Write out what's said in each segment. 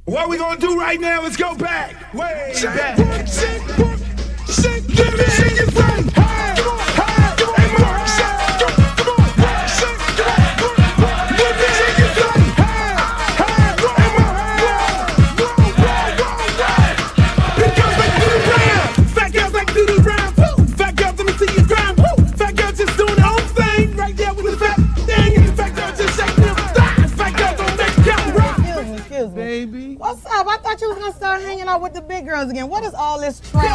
What we gonna do right now is go back, way back. Let me hear you say, hey, hey, hey, more, hey, come on, let me hear you say, hey, hey, hey, more, because they do the round, fat girls like do the round, woo. Fat girls, let me see you grind, woo. Fat girls just doing their own thing, right there with the fat thing, and fat girls just shaking them thighs, fat girls don't make count rock. Excuse me. Baby. What's up? I thought you was gonna start hanging out with the big girls again. What is all this trash?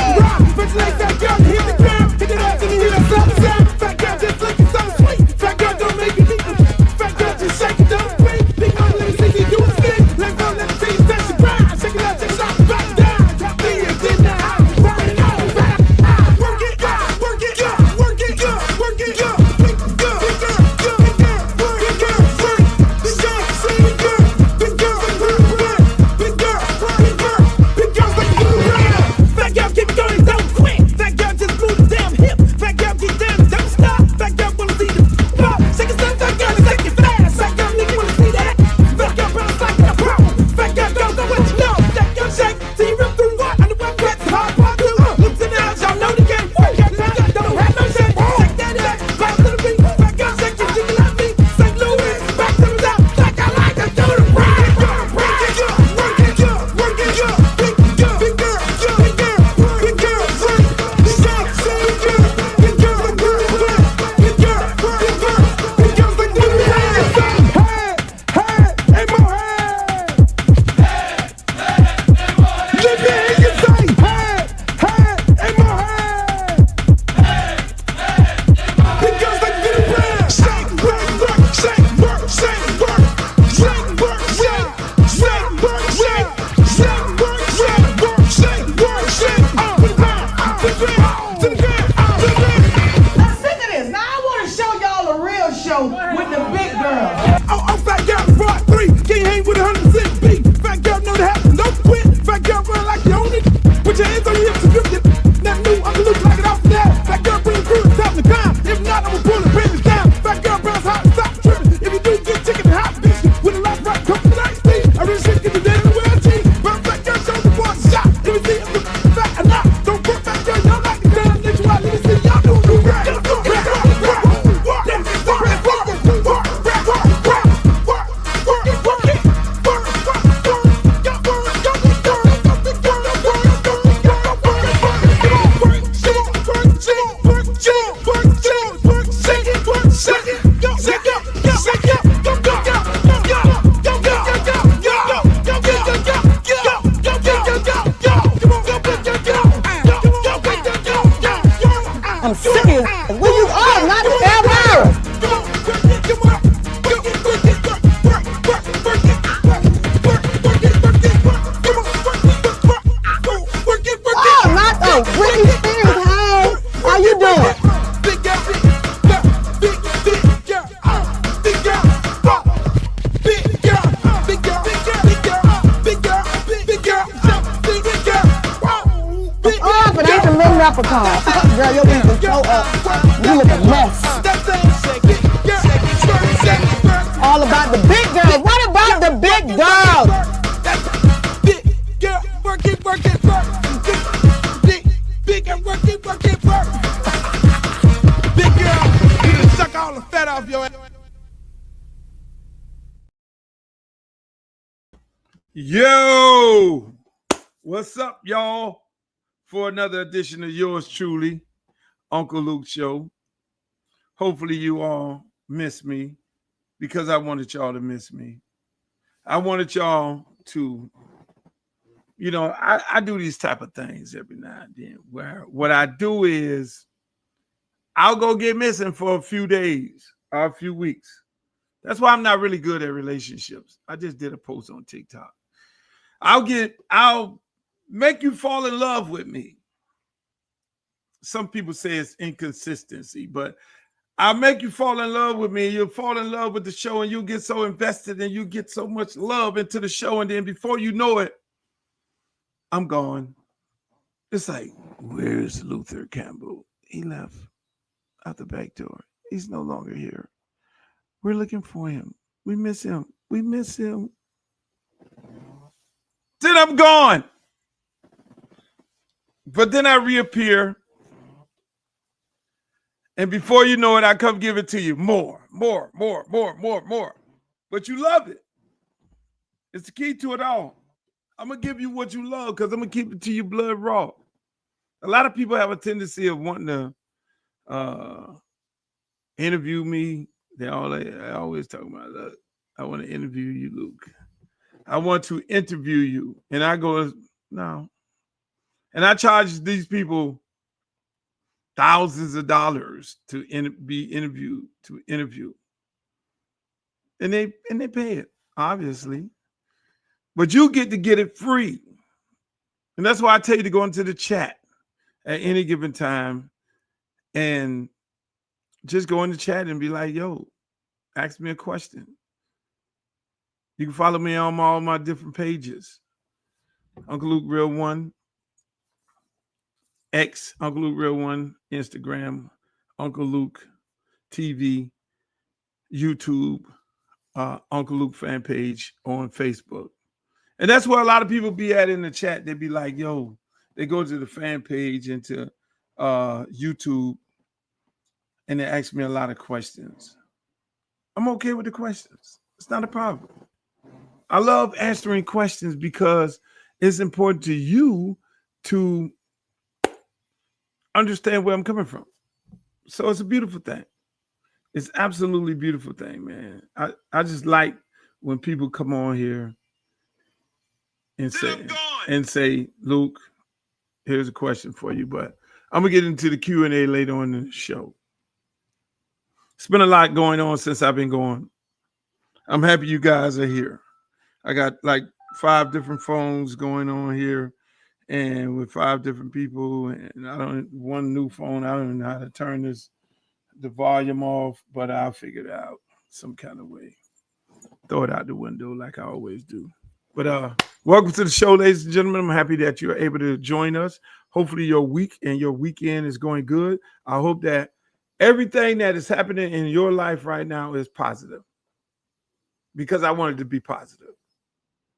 Bitch like fat girl, hit the ground, hit it up and hit us up, sound. Fat girl just looking so sweet. Fat girl don't make you need them. Fat girl just shake it, don't break. Big girl, let me see you do a spin. Let go, let me see you touch the ground. Shake it out, just shot it back down. Top beers in the house, burning all back. Work it, work it, work it, work it, big girl, big girl, big girl, big girl, big girl, big girl, big girl, big girl, big girl, big girl, big girls like you around. Fat girl keep going, don't quit. Fat girl just move the damn hip. Fat girl get down, don't stop. Fat girl wanna see the pop. Shake it, stop, fat girl, take it fast. Fat girl nigga wanna see that. Fat girl bounce like a pro. Fat girl go what you know. Fat girl shake, see you rip through what? On the web, that's hard part two. Looks in the house, y'all know the game. Fat girl don't have no shame. Shake that back, bounce to the beat. Fat girl shake it, jiggle at me. St. Louis, back to the top. Like I like to do the rap. Work it, work it, work it, big girl, big girl, big girl, big girl, big girl, big girl, big girl, big girl, big girl, big girl, big girls like do the hands. Hey, hey, hey, more hey. Let me hear you say, hey, hey, hey, more hey. Big girls like do the hands. Shake, work, shake, work, shake, work, shake, work, shake, shake, work, shake, shake, work, shake, work, shake, work, shake. Up and down, to the ground, to the ground, to the ground. Now listen to this. Now I want to show y'all a real show with the big girls. Oh, fat girl, brought three. Can't hang with 100% beat. Fat girl know the happen, don't quit. Fat girl run like you own it. Put your hands on your hips and grip it. That new Uncle Luke like it off the that. Fat girl bring the crew to top the climb. If not, I'ma pull the business down. Fat girl bounce hot, stop tripping. If you do get chicken and hot bitch with a lot of rock, come to the night speed. I really should get the dead in the world cheese. Bounce fat girl, show the boys a shot. If you see if the fat or not, don't put fat girl, y'all like the damn bitch. Why let me see y'all do the rap. I'm serious. Where you are? Not ever. Oh, not the Britney Spears. Hey, how you doing? Big girl, big girl, big girl, big girl, big girl, big girl, big girl, big girl, big girl, big girl, big girl. Oh, but ain't the little leprechaun. Girl, your beat is so up. You look a mess. All about the big girls. What about the big girls? Big girl, work it, work it, work. Big girl, work it, work it, work. Big girl, you done suck all the fat off your ass. Yo, what's up, y'all? For another edition of yours truly, Uncle Luke Show. Hopefully you all miss me because I wanted y'all to miss me. I wanted y'all to, I do these type of things every now and then where what I do is I'll go get missing for a few days or a few weeks. That's why I'm not really good at relationships. I just did a post on TikTok. I'll make you fall in love with me. Some people say it's inconsistency, but I'll make you fall in love with me. You'll fall in love with the show and you'll get so invested and you get so much love into the show. And then before you know it, I'm gone. It's like, where's Luther Campbell? He left out the back door. He's no longer here. We're looking for him. We miss him. We miss him. Then I'm gone. But then I reappear. And before you know it, I come give it to you. More. But you love it. It's the key to it all. I'm going to give you what you love because I'm going to keep it to you blood raw. A lot of people have a tendency of wanting to interview me. They always talk about, look, I want to interview you, Luke. I want to interview you. And I go, no. And I charge these people thousands of dollars to be interviewed, to interview. And they pay it, obviously. But you get to get it free. And that's why I tell you to go into the chat at any given time and just go in the chat and be like, yo, ask me a question. You can follow me on all my different pages. Uncle Luke Real One, X, Uncle Luke Real One, Instagram, Uncle Luke TV, YouTube, Uncle Luke fan page on Facebook. And that's where a lot of people be at in the chat. They be like, yo, they go to the fan page and to YouTube and they ask me a lot of questions. I'm okay with the questions. It's not a problem. I love answering questions because it's important to you to understand where I'm coming from. So it's a beautiful thing. It's absolutely beautiful thing, man. I just like when people come on here and say, Luke, here's a question for you, but I'm going to get into the Q&A later on in the show. It's been a lot going on since I've been going. I'm happy you guys are here. I got like 5 different phones going on here and with 5 different people, and one new phone. I don't know how to turn the volume off, but I'll figure it out some kind of way. Throw it out the window like I always do. But welcome to the show, ladies and gentlemen. I'm happy that you're able to join us. Hopefully your week and your weekend is going good. I hope that everything that is happening in your life right now is positive, because I want it to be positive.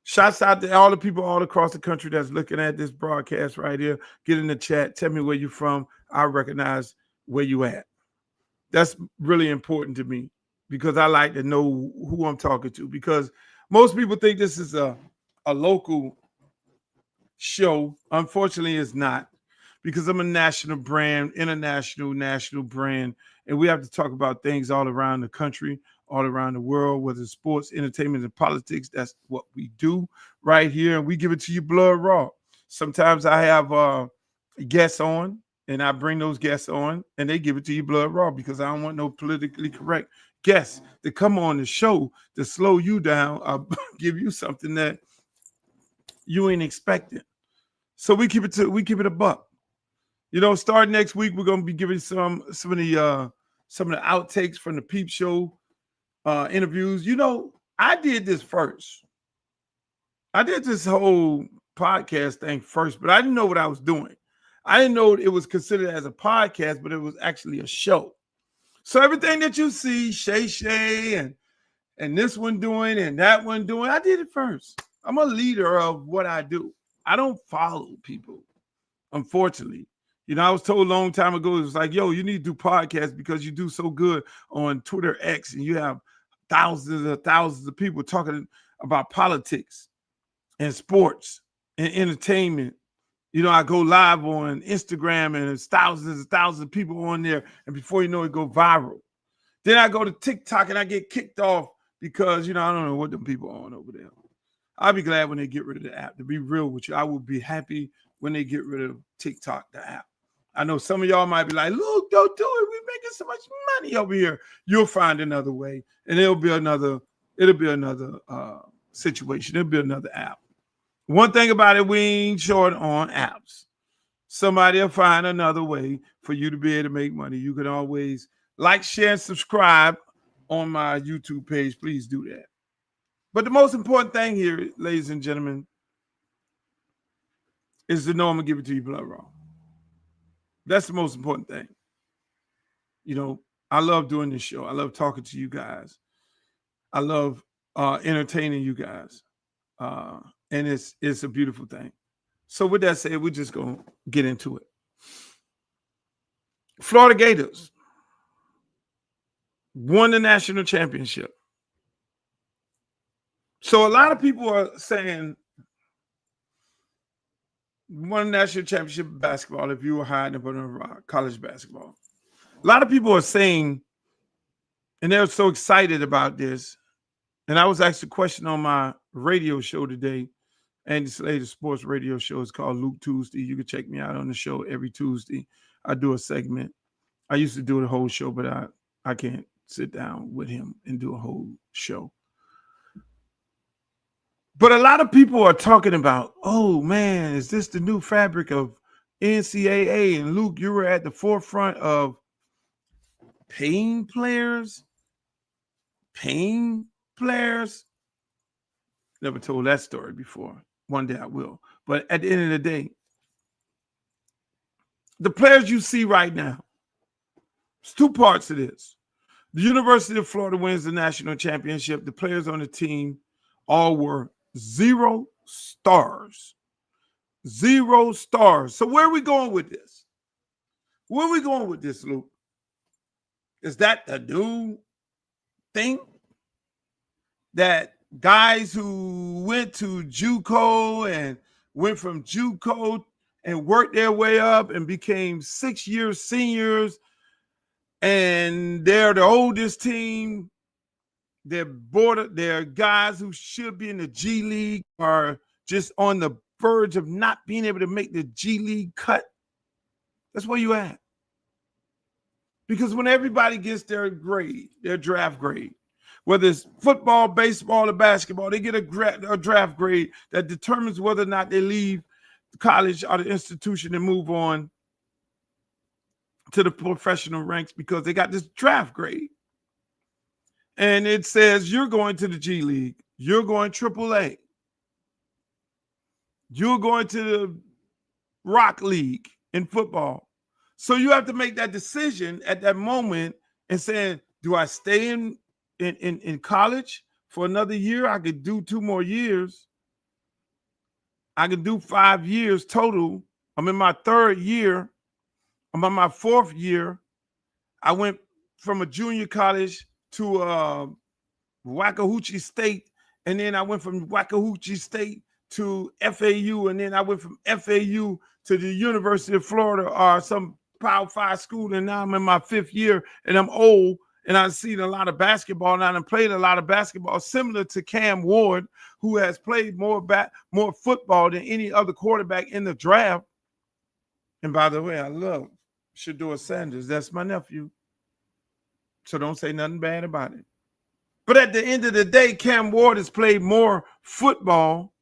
Shouts out to all the people all across the country that's looking at this broadcast right here. Get in the chat. Tell me where you're from. I recognize where you at. That's really important to me because I like to know who I'm talking to, because most people think this is a local show. Unfortunately, it's not, because I'm a national brand, international, national brand, and we have to talk about things all around the country, all around the world, whether it's sports, entertainment, and politics. That's what we do right here, and we give it to you blood raw. Sometimes I have guests on, and I bring those guests on, and they give it to you blood raw, because I don't want no politically correct guests to come on the show to slow you down or give you something that you ain't expecting. So we keep it a buck. You know, starting next week, we're gonna be giving some of the outtakes from the Peep Show interviews. You know, I did this first. I did this whole podcast thing first, but I didn't know what I was doing. I didn't know it was considered as a podcast, but it was actually a show. So everything that you see, Shay and this one doing and that one doing, I did it first. I'm a leader of what I do. I don't follow people, unfortunately. You know, I was told a long time ago, it was like, yo, you need to do podcasts because you do so good on Twitter X, and you have thousands of people talking about politics and sports and entertainment. You know, I go live on Instagram and there's thousands of people on there, and before you know it, go viral. Then I go to TikTok and I get kicked off because, you know, I don't know what them people are on over there. I'll be glad when they get rid of the app. To be real with you, I will be happy when they get rid of TikTok, the app. I know some of y'all might be like, look, don't do it. We're making so much money over here. You'll find another way, and it'll be another situation. It'll be another app. One thing about it, we ain't short on apps. Somebody will find another way for you to be able to make money. You can always like, share, and subscribe on my YouTube page. Please do that. But the most important thing here, ladies and gentlemen, is to know I'm going to give it to you blood raw. That's the most important thing. You know, I love doing this show. I love talking to you guys. I love entertaining you guys. And it's a beautiful thing. So with that said, we're just going to get into it. Florida Gators won the national championship. So a lot of people are saying won national championship basketball if you were hiding up on a rock, college basketball. A lot of people are saying, and they're so excited about this. And I was asked a question on my radio show today. Andy Slater sports radio show is called Luke Tuesday. You can check me out on the show every Tuesday. I do a segment. I used to do the whole show, but I can't sit down with him and do a whole show. But a lot of people are talking about, oh man, is this the new fabric of NCAA? And Luke, you were at the forefront of paying players. Never told that story before. One day I will. But at the end of the day, the players you see right now, there's two parts to this. The University of Florida wins the national championship. The players on the team all were 0 stars. 0 stars. So where are we going with this? Where are we going with this, Luke? Is that the new thing? That guys who went to JUCO and went from JUCO and worked their way up and became 6-year seniors, and they're the oldest team. They're guys who should be in the G League are just on the verge of not being able to make the G League cut. That's where you at. Because when everybody gets their grade, their draft grade, whether it's football, baseball, or basketball, they get a draft grade that determines whether or not they leave the college or the institution and move on to the professional ranks because they got this draft grade. And it says you're going to the G League, you're going AAA, you're going to the Rock League in football. So you have to make that decision at that moment and saying, do I stay in college for another year? I could do 2 more years. I could do 5 years total. I'm in my 3rd year. I'm on my 4th year. I went from a junior college to Waxahachie State, and then I went from Waxahachie State to FAU, and then I went from FAU to the University of Florida or some Power 5 school, and now I'm in my 5th year, and I'm old, and I've seen a lot of basketball, and I've played a lot of basketball, similar to Cam Ward, who has played more football than any other quarterback in the draft. And by the way, I love Shedeur Sanders. That's my nephew. So don't say nothing bad about it. But at the end of the day, Cam Ward has played more football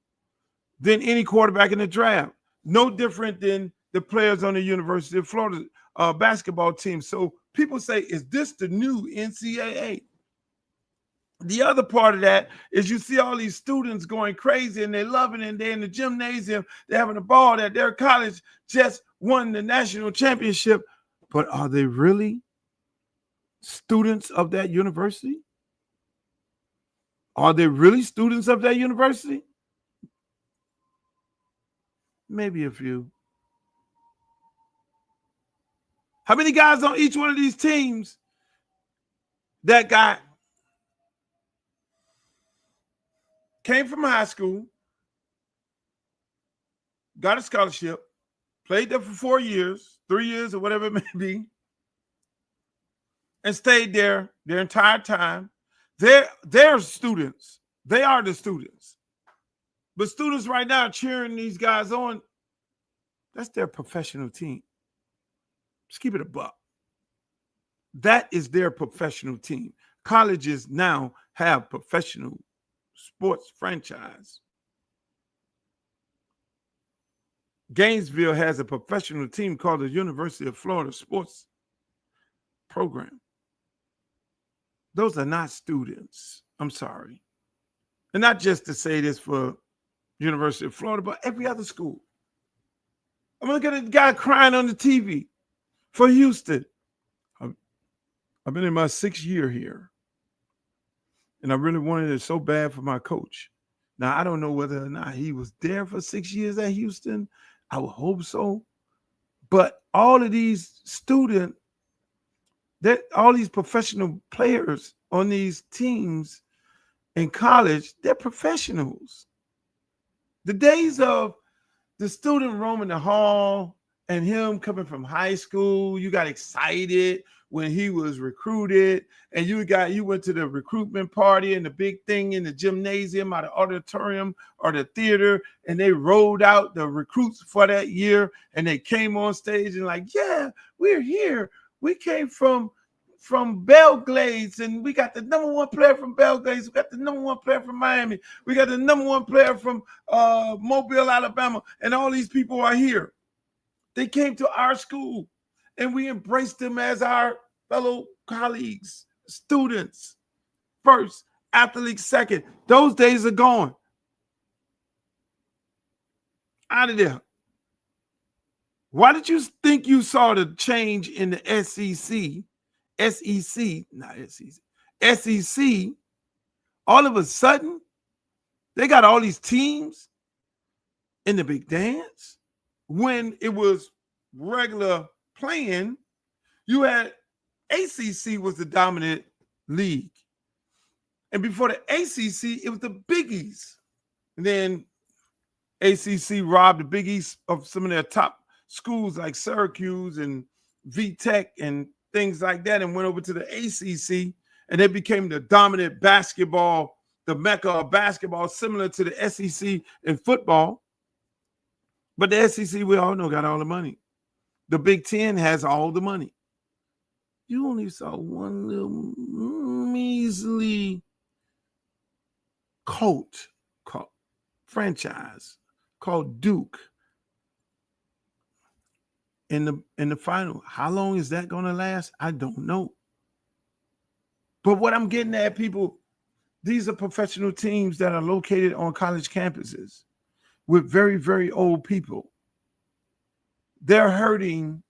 than any quarterback in the draft. No different than the players on the University of Florida basketball team. So people say, is this the new NCAA? The other part of that is you see all these students going crazy and they're loving it, and they're in the gymnasium, they're having a ball that their college just won the national championship. But are they really students of that university? Are they really students of that university? Maybe a few. How many guys on each one of these teams that came from high school, got a scholarship, played there for 4 years, 3 years, or whatever it may be, and stayed there their entire time? They're students. They are the students. But students right now cheering these guys on, that's their professional team. Just keep it a buck. That is their professional team. Colleges now have professional sports franchise. Gainesville has a professional team called the University of Florida Sports Program. Those are not students. I'm sorry. And not just to say this for University of Florida, but every other school. I'm looking at a guy crying on the TV for Houston. I've been in my 6th year here, and I really wanted it so bad for my coach. Now, I don't know whether or not he was there for 6 years at Houston. I would hope so. But all of these students, all these professional players on these teams in college, they're professionals. The days of the student roaming the hall and him coming from high school, you got excited when he was recruited, and you went to the recruitment party and the big thing in the gymnasium or the auditorium or the theater, and they rolled out the recruits for that year, and they came on stage and like, yeah, we're here. We came from Belgrade, and we got the number one player from Belgrade. We got the number one player from Miami. We got the number one player from Mobile, Alabama, and all these people are here. They came to our school, and we embraced them as our fellow colleagues, students first, athletes second. Those days are gone. Out of there. Why did you think you saw the change in the SEC, all of a sudden, they got all these teams in the big dance? When it was regular playing, you had ACC was the dominant league. And before the ACC, it was the Big East. And then ACC robbed the Big East of some of their top schools like Syracuse and VTech and things like that, and went over to the ACC, and it became the dominant basketball, the mecca of basketball, similar to the SEC in football. But the SEC, we all know, got all the money. The Big Ten has all the money. You only saw one little measly franchise called Duke in the final. How long is that going to last? I don't know. But what I'm getting at, people, these are professional teams that are located on college campuses with very, very old people. They're hurting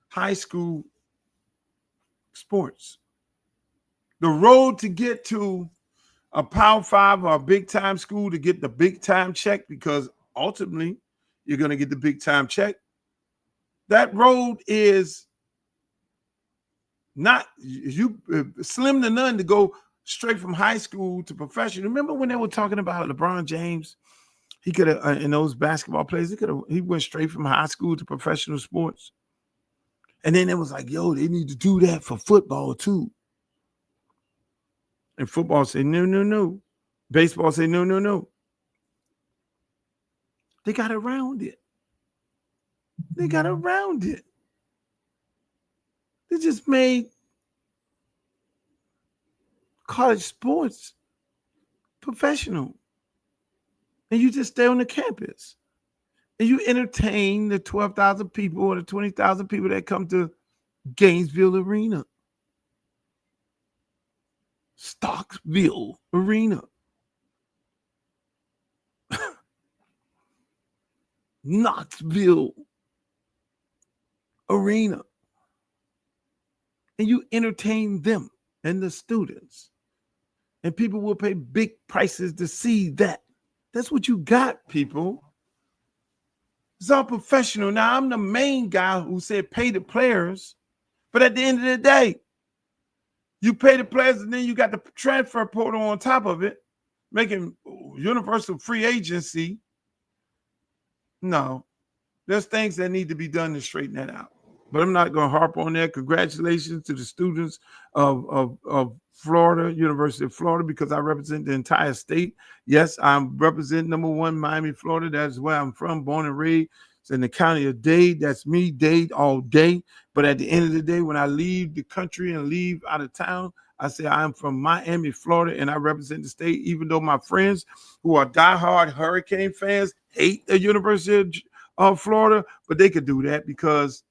high school sports. The road to get to a Power 5 or a big-time school to get the big-time check, because ultimately you're going to get the big-time check, that road is not slim to none to go straight from high school to professional. Remember when they were talking about LeBron James? He could have, in those basketball players, he went straight from high school to professional sports. And then it was like, yo, they need to do that for football too. And football said, no, no, no. Baseball said, no, no, no. They got around it. They got around it. They just made college sports professional. And you just stay on the campus. And you entertain the 12,000 people or the 20,000 people that come to Gainesville Arena. Stocksville Arena. Knoxville Arena. And you entertain them and the students. And people will pay big prices to see that. That's what you got, people. It's all professional. Now, I'm the main guy who said pay the players. But at the end of the day, you pay the players and then you got the transfer portal on top of it, making universal free agency. No, there's things that need to be done to straighten that out. But I'm not going to harp on that. Congratulations to the students of Florida, University of Florida, because I represent the entire state. Yes, I'm representing number one, Miami, Florida. That's where I'm from, born and raised. It's in the county of Dade. That's me, Dade, all day. But at the end of the day, when I leave the country and leave out of town, I say I'm from Miami, Florida, and I represent the state, even though my friends who are diehard Hurricane fans hate the University of Florida, but they could do that because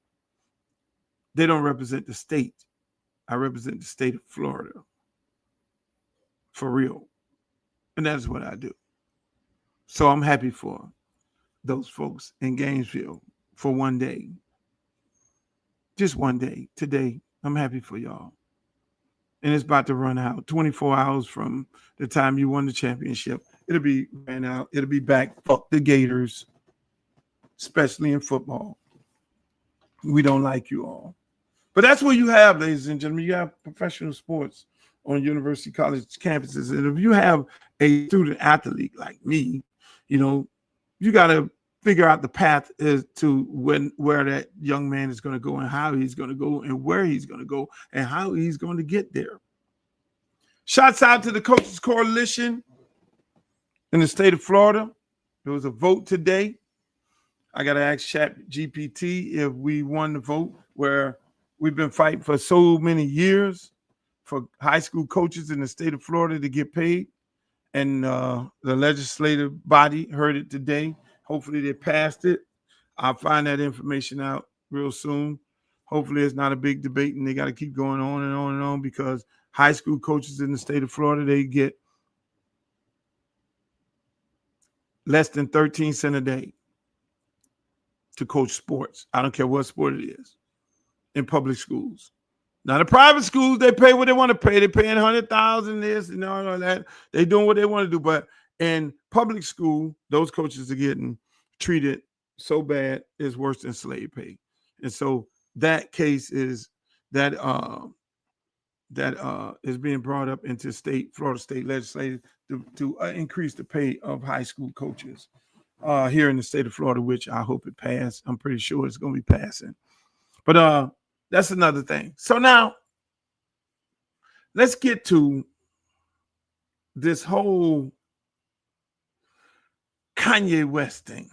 they don't represent the state. I represent the state of Florida. For real. And that's what I do. So I'm happy for those folks in Gainesville for one day. Just one day. Today, I'm happy for y'all. And it's about to run out. 24 hours from the time you won the championship. It'll be ran out. It'll be back. Fuck the Gators, especially in football. We don't like you all. But that's what you have, ladies and gentlemen. You have professional sports on university college campuses. And if you have a student athlete like me, you know, you got to figure out the path as to where that young man is going to go and how he's going to go and where he's going to go and how he's going to get there. Shouts out to the Coaches Coalition in the state of Florida. There was a vote today. I got to ask ChatGPT if we won the vote, where we've been fighting for so many years for high school coaches in the state of Florida to get paid. And the legislative body heard it today. Hopefully they passed it. I'll find that information out real soon. Hopefully it's not a big debate and they got to keep going on and on and on, because high school coaches in the state of Florida, they get less than 13 cents a day to coach sports. I don't care what sport it is, in public schools. Now the private schools, they pay what they want to pay. They're paying $100,000 this and all that. They're doing what they want to do. But in public school, those coaches are getting treated so bad, it's worse than slave pay. And so that case is that is being brought up into Florida state legislature to increase the pay of high school coaches here in the state of Florida, which I hope it passed. I'm pretty sure it's going to be passing. But that's another thing. So now let's get to this whole Kanye West thing.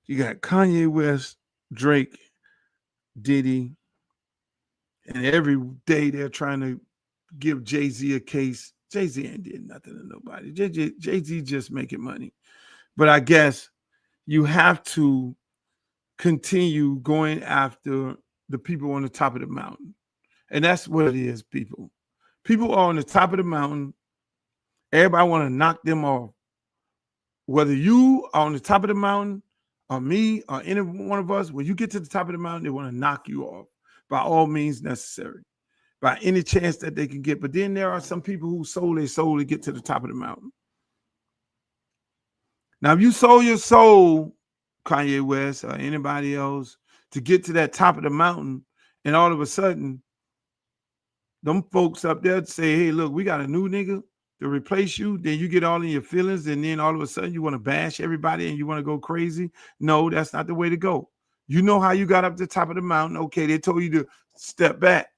You got Kanye West, Drake, Diddy, and every day they're trying to give Jay-Z a case. Jay-Z ain't did nothing to nobody. Jay-Z just making money. But I guess you have to continue going after the people on the top of the mountain. And that's what it is, people. People are on the top of the mountain. Everybody want to knock them off. Whether you are on the top of the mountain or me or any one of us, when you get to the top of the mountain, they want to knock you off by all means necessary, by any chance that they can get. But then there are some people who sold their soul to get to the top of the mountain. Now, if you sold your soul, Kanye West or anybody else, to get to that top of the mountain, and all of a sudden, them folks up there say, hey, look, we got a new nigga to replace you, then you get all in your feelings, and then all of a sudden you want to bash everybody and you want to go crazy. No, that's not the way to go. You know how you got up to the top of the mountain. Okay, they told you to step back.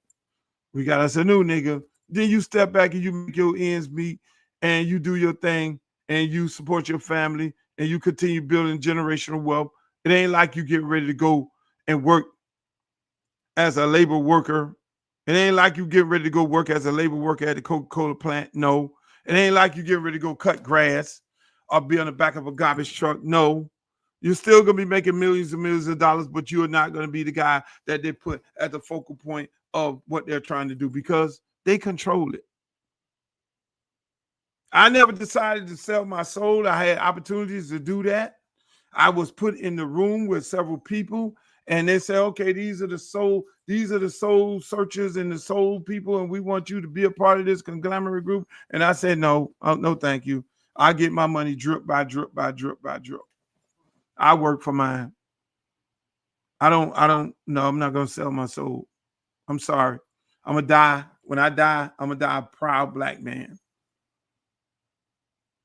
We got us a new nigga. Then you step back and you make your ends meet and you do your thing and you support your family and you continue building generational wealth. It ain't like you get ready to go and work as a labor worker. It ain't like you get ready to go work as a labor worker at the Coca-Cola plant. No. It ain't like you get ready to go cut grass or be on the back of a garbage truck. No. You're still going to be making millions and millions of dollars, but you're not going to be the guy that they put at the focal point of what they're trying to do, because they control it. I never decided to sell my soul. I had opportunities to do that. I was put in the room with several people, and they say, okay, these are the soul searchers and the soul people, and we want you to be a part of this conglomerate group. And I said, no, thank you. I get my money drip by drip by drip by drip. I work for mine. No, I'm not going to sell my soul. I'm sorry. I'm going to die. When I die, I'm going to die a proud black man.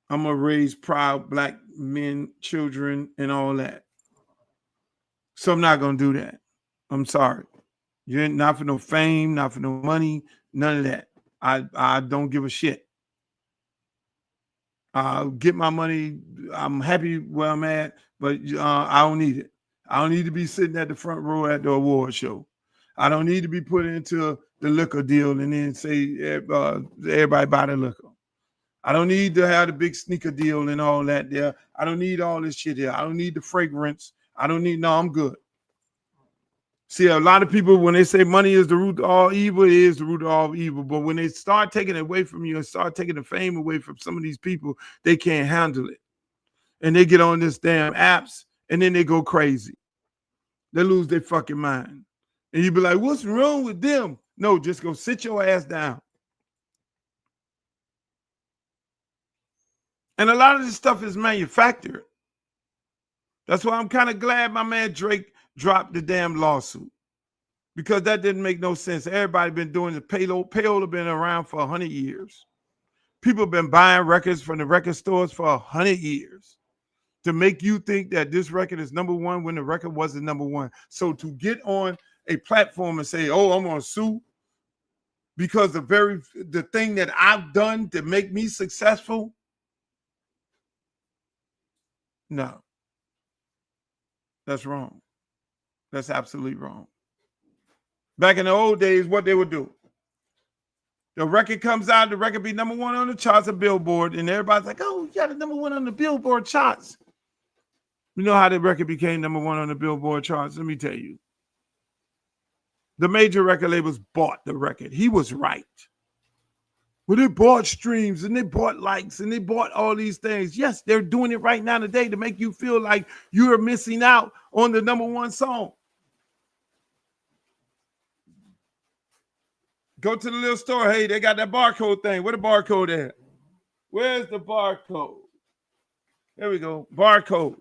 I'm going to raise proud black men, children, and all that. So I'm not going to do that. I'm sorry. You ain't not for no fame, not for no money, none of that. I don't give a shit. I'll get my money. I'm happy where I'm at, but I don't need it. I don't need to be sitting at the front row at the award show. I don't need to be put into the liquor deal and then say everybody buy the liquor. I don't need to have the big sneaker deal and all that there. I don't need all this shit here. I don't need the fragrance. I'm good. See, a lot of people, when they say money is the root of all evil, it is the root of all evil. But when they start taking it away from you and start taking the fame away from some of these people, they can't handle it. And they get on this damn apps and then they go crazy. They lose their fucking mind. And you be like, what's wrong with them? No, just go sit your ass down. And a lot of this stuff is manufactured. That's why I'm kind of glad my man Drake dropped the damn lawsuit, because that didn't make no sense. Everybody been doing the payola been around for 100 years. People have been buying records from the record stores for 100 years to make you think that this record is number one when the record wasn't number one. So to get on a platform and say, oh, I'm going to sue because the thing that I've done to make me successful, no. That's wrong. That's absolutely wrong. Back in the old days, what they would do, the record comes out, the record be number one on the charts of Billboard, and everybody's like, oh, you got the number one on the Billboard charts. You know how the record became number one on the Billboard charts? Let me tell you. The major record labels bought the record. He was right. Well, they bought streams and they bought likes and they bought all these things. Yes, they're doing it right now today to make you feel like you're missing out on the number one song. Go to the little store. Hey, they got that barcode thing. Where the barcode at? Where's the barcode? There we go. Barcode.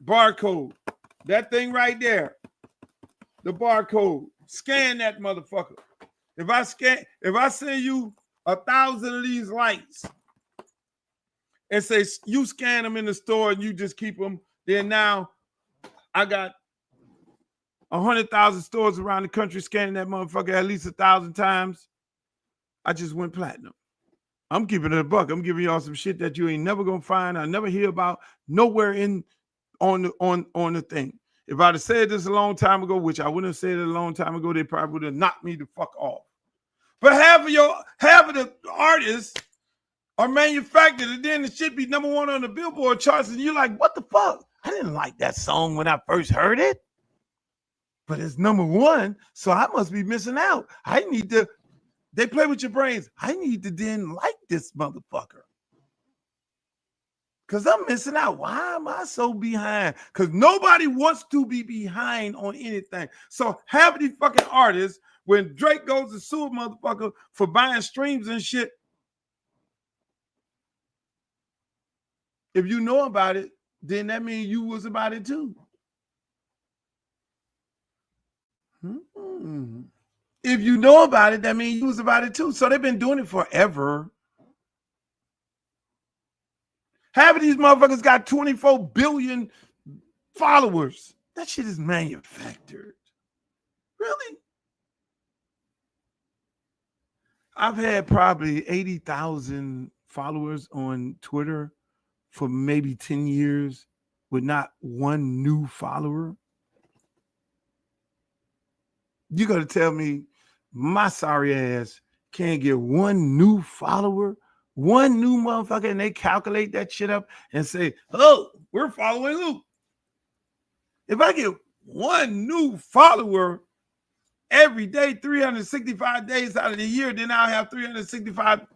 Barcode. That thing right there. The barcode. Scan that motherfucker. If I send you 1,000 of these lights and say you scan them in the store and you just keep them, then now I got 100,000 stores around the country scanning that motherfucker at least 1,000 times. I just went platinum. I'm keeping it a buck. I'm giving y'all some shit that you ain't never gonna find. I never hear about nowhere on the thing. If I'd have said this a long time ago, which I wouldn't have said it a long time ago, they probably would have knocked me the fuck off. But half of the artists are manufactured, and then it should be number one on the Billboard charts, and you're like, what the fuck? I didn't like that song when I first heard it, but it's number one, so I must be missing out. They play with your brains. I need to then like this motherfucker, because I'm missing out. Why am I so behind? Because nobody wants to be behind on anything. So half of these fucking artists, when Drake goes to sue a motherfucker for buying streams and shit, if you know about it, then that means you was about it too. If you know about it, that means you was about it too. So they've been doing it forever. Half of these motherfuckers got 24 billion followers. That shit is manufactured. Really? I've had probably 80,000 followers on Twitter for maybe 10 years with not one new follower. You got to tell me my sorry ass can't get one new follower, one new motherfucker, and they calculate that shit up and say, oh, we're following Luke. If I get one new follower every day, 365 days out of the year, then I'll have 365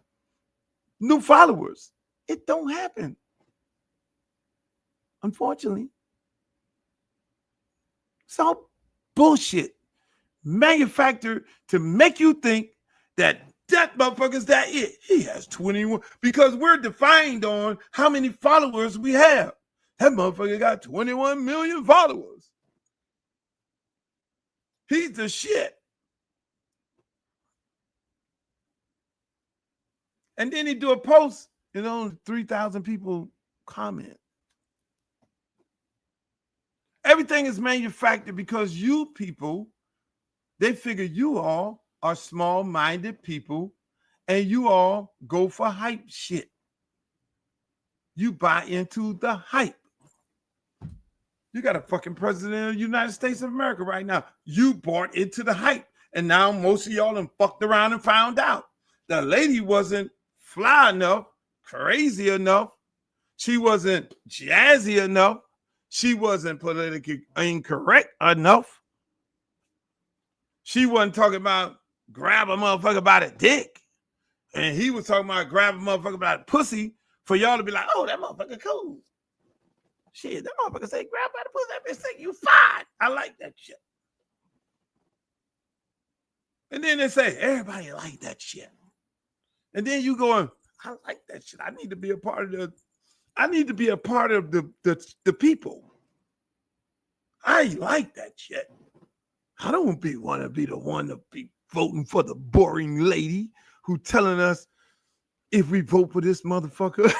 new followers. It don't happen, unfortunately. It's all bullshit manufactured to make you think that motherfucker's that it. He has 21, because we're defined on how many followers we have. That motherfucker got 21 million followers. He's the shit. And then he do a post, 3,000 people comment. Everything is manufactured because you people, they figure you all are small-minded people and you all go for hype shit. You buy into the hype. You got a fucking president of the United States of America right now. You bought into the hype. And now most of y'all done fucked around and found out. The lady wasn't fly enough, crazy enough. She wasn't jazzy enough. She wasn't politically incorrect enough. She wasn't talking about grab a motherfucker by the dick. And he was talking about grab a motherfucker by the pussy for y'all to be like, oh, that motherfucker cool. Shit, that motherfucker say grab by the pussy. That bitch say you fine. I like that shit. And then they say everybody like that shit. And then you going, I like that shit. I need to be a part of the people. I like that shit. I don't want to be the one to be voting for the boring lady who telling us if we vote for this motherfucker,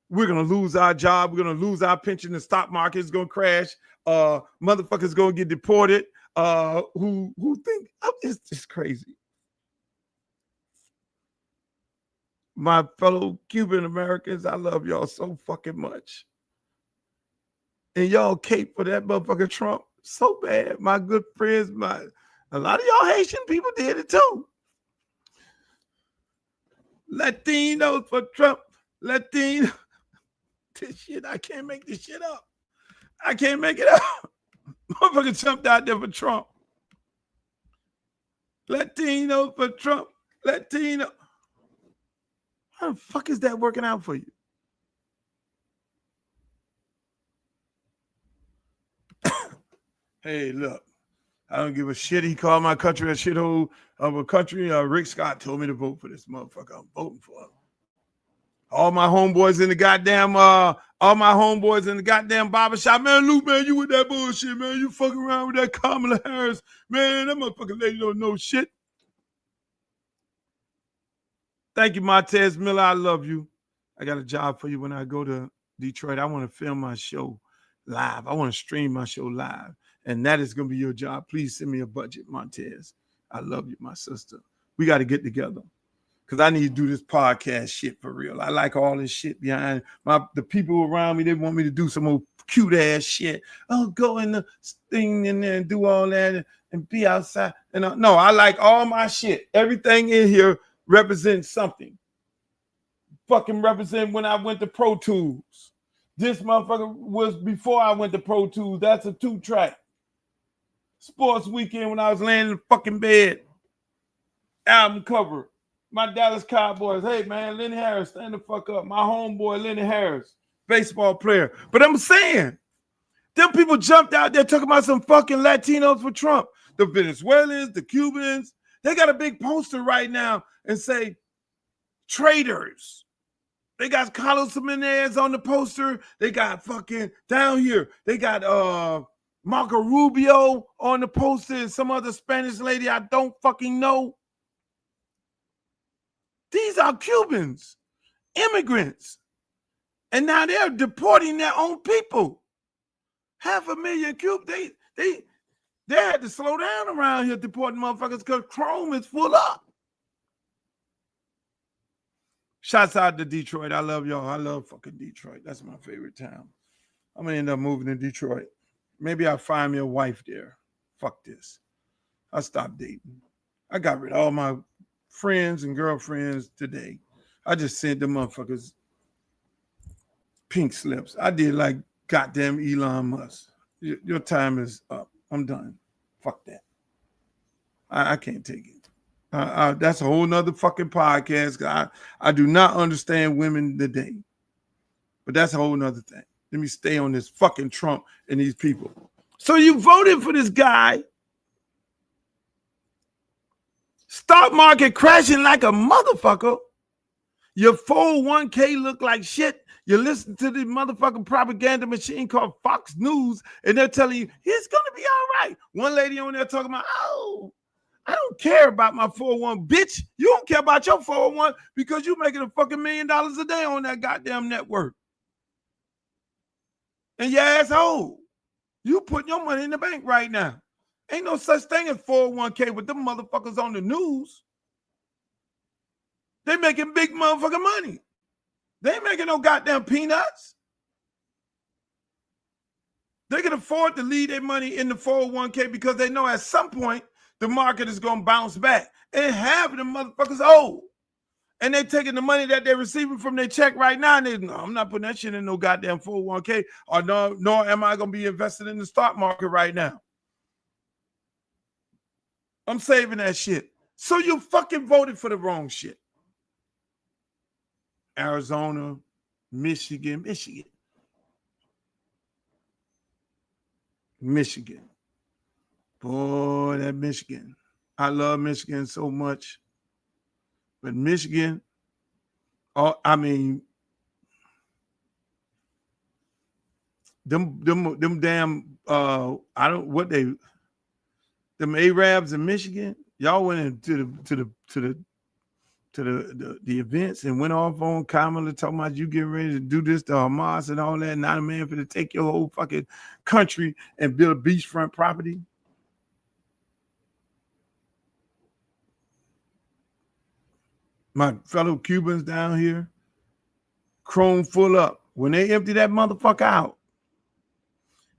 we're gonna lose our job, we're gonna lose our pension, the stock market is gonna crash, motherfuckers gonna get deported. Who think it's just crazy. My fellow Cuban Americans, I love y'all so fucking much. And y'all cape for that motherfucker Trump so bad. My good friends, a lot of y'all Haitian people did it too. Latinos for Trump. Latino. This shit, I can't make this shit up. I can't make it up. Motherfucker jumped out there for Trump. Latino for Trump. Latino. How the fuck is that working out for you? Hey, look, I don't give a shit. He called my country a shithole of a country. Rick Scott told me to vote for this motherfucker. I'm voting for him. All my homeboys in the goddamn barbershop. Man, Luke, man, you with that bullshit, man. You fucking around with that Kamala Harris. Man, that motherfucking lady don't know shit. Thank you, Martez Miller. I love you. I got a job for you when I go to Detroit. I want to film my show live. I want to stream my show live. And that is going to be your job. Please send me a budget, Montez. I love you, my sister. We got to get together because I need to do this podcast shit for real. I like all this shit behind the people around me. They want me to do some old cute ass shit. Oh, go in the thing in there and do all that and be outside. And no, I like all my shit. Everything in here represents something. Fucking represent when I went to Pro Tools. This motherfucker was before I went to Pro Tools. That's a 2-track. Sports Weekend when I was laying in the fucking bed. Album cover. My Dallas Cowboys. Hey, man, Lenny Harris, stand the fuck up. My homeboy, Lenny Harris, baseball player. But I'm saying, them people jumped out there talking about some fucking Latinos for Trump. The Venezuelans, the Cubans. They got a big poster right now and say, traitors. They got Carlos Jimenez on the poster. They got fucking down here. They got Marco Rubio on the poster and some other Spanish lady I don't fucking know. These are Cubans, immigrants. And now they're deporting their own people. 500,000 Cubans. They had to slow down around here deporting motherfuckers because Chrome is full up. Shouts out to Detroit. I love y'all. I love fucking Detroit. That's my favorite town. I'm going to end up moving to Detroit. Maybe I'll find me a wife there. Fuck this. I'll stop dating. I got rid of all my friends and girlfriends today. I just sent them motherfuckers pink slips. I did like goddamn Elon Musk. Your time is up. I'm done. Fuck that. I can't take it. That's a whole nother fucking podcast. I do not understand women today. But that's a whole nother thing. Let me stay on this fucking Trump and these people. So you voted for this guy. Stock market crashing like a motherfucker. Your 401k look like shit. You listen to the motherfucking propaganda machine called Fox News, and they're telling you it's going to be all right. One lady on there talking about, oh, I don't care about my 401. Bitch, you don't care about your 401 because you're making a fucking $1 million a day on that goddamn network. And your asshole, you putting your money in the bank right now. Ain't no such thing as 401k with them motherfuckers on the news. They making big motherfucking money. They ain't making no goddamn peanuts. They can afford to leave their money in the 401k because they know at some point the market is going to bounce back. And half of them motherfuckers old. And they taking the money that they're receiving from their check right now. And they, no, I'm not putting that shit in no goddamn 401k. Or nor am I going to be invested in the stock market right now. I'm saving that shit. So you fucking voted for the wrong shit. Arizona, Michigan. Boy, that Michigan. I love Michigan so much. But Michigan I mean, them damn I don't what they them Arabs in Michigan, y'all went into the events and went off on Kamala talking about you getting ready to do this to Hamas and all that. Not a man for to take your whole fucking country and build beachfront property. My fellow Cubans down here, chrome full up. When they empty that motherfucker out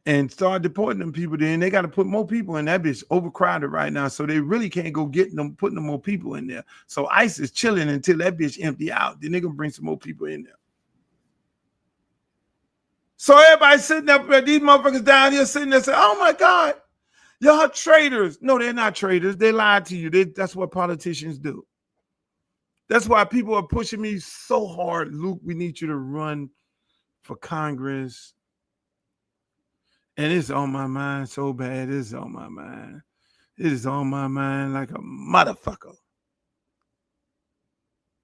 and start deporting them people, then they got to put more people in. That bitch overcrowded right now, so they really can't go get them, putting them more people in there. So ICE is chilling until that bitch empty out. Then they gonna bring some more people in there. So everybody sitting up there, these motherfuckers down here sitting there saying, "Oh my God, y'all traitors." No, they're not traitors. They lied to you. That's what politicians do. That's why people are pushing me so hard. Luke, we need you to run for Congress. And it's on my mind so bad. It's on my mind. It is on my mind like a motherfucker.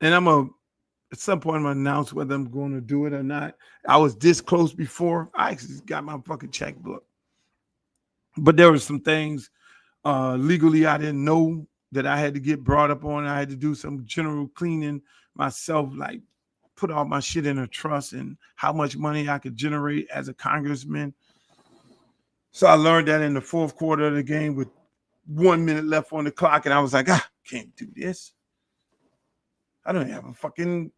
And I'm going to, at some point, I'm going to announce whether I'm going to do it or not. I was this close before. I actually got my fucking checkbook. But there were some things legally I didn't know that I had to get brought up on. I had to do some general cleaning myself, like put all my shit in a trust and how much money I could generate as a congressman. So I learned that in the fourth quarter of the game with 1 minute left on the clock. And I was like, can't do this. I don't have a fucking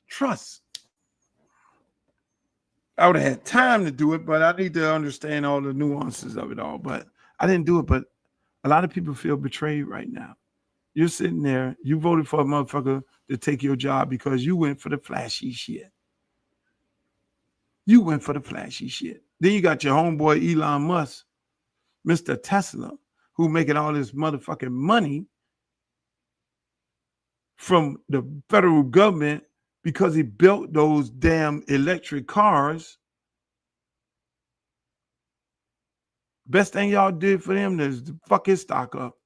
trust. I would have had time to do it, but I need to understand all the nuances of it all. But I didn't do it. But a lot of people feel betrayed right now. You're sitting there, you voted for a motherfucker to take your job because you went for the flashy shit. You went for the flashy shit. Then you got your homeboy Elon Musk, Mr. Tesla, who making all this motherfucking money from the federal government because he built those damn electric cars. Best thing y'all did for him is to fuck his stock up.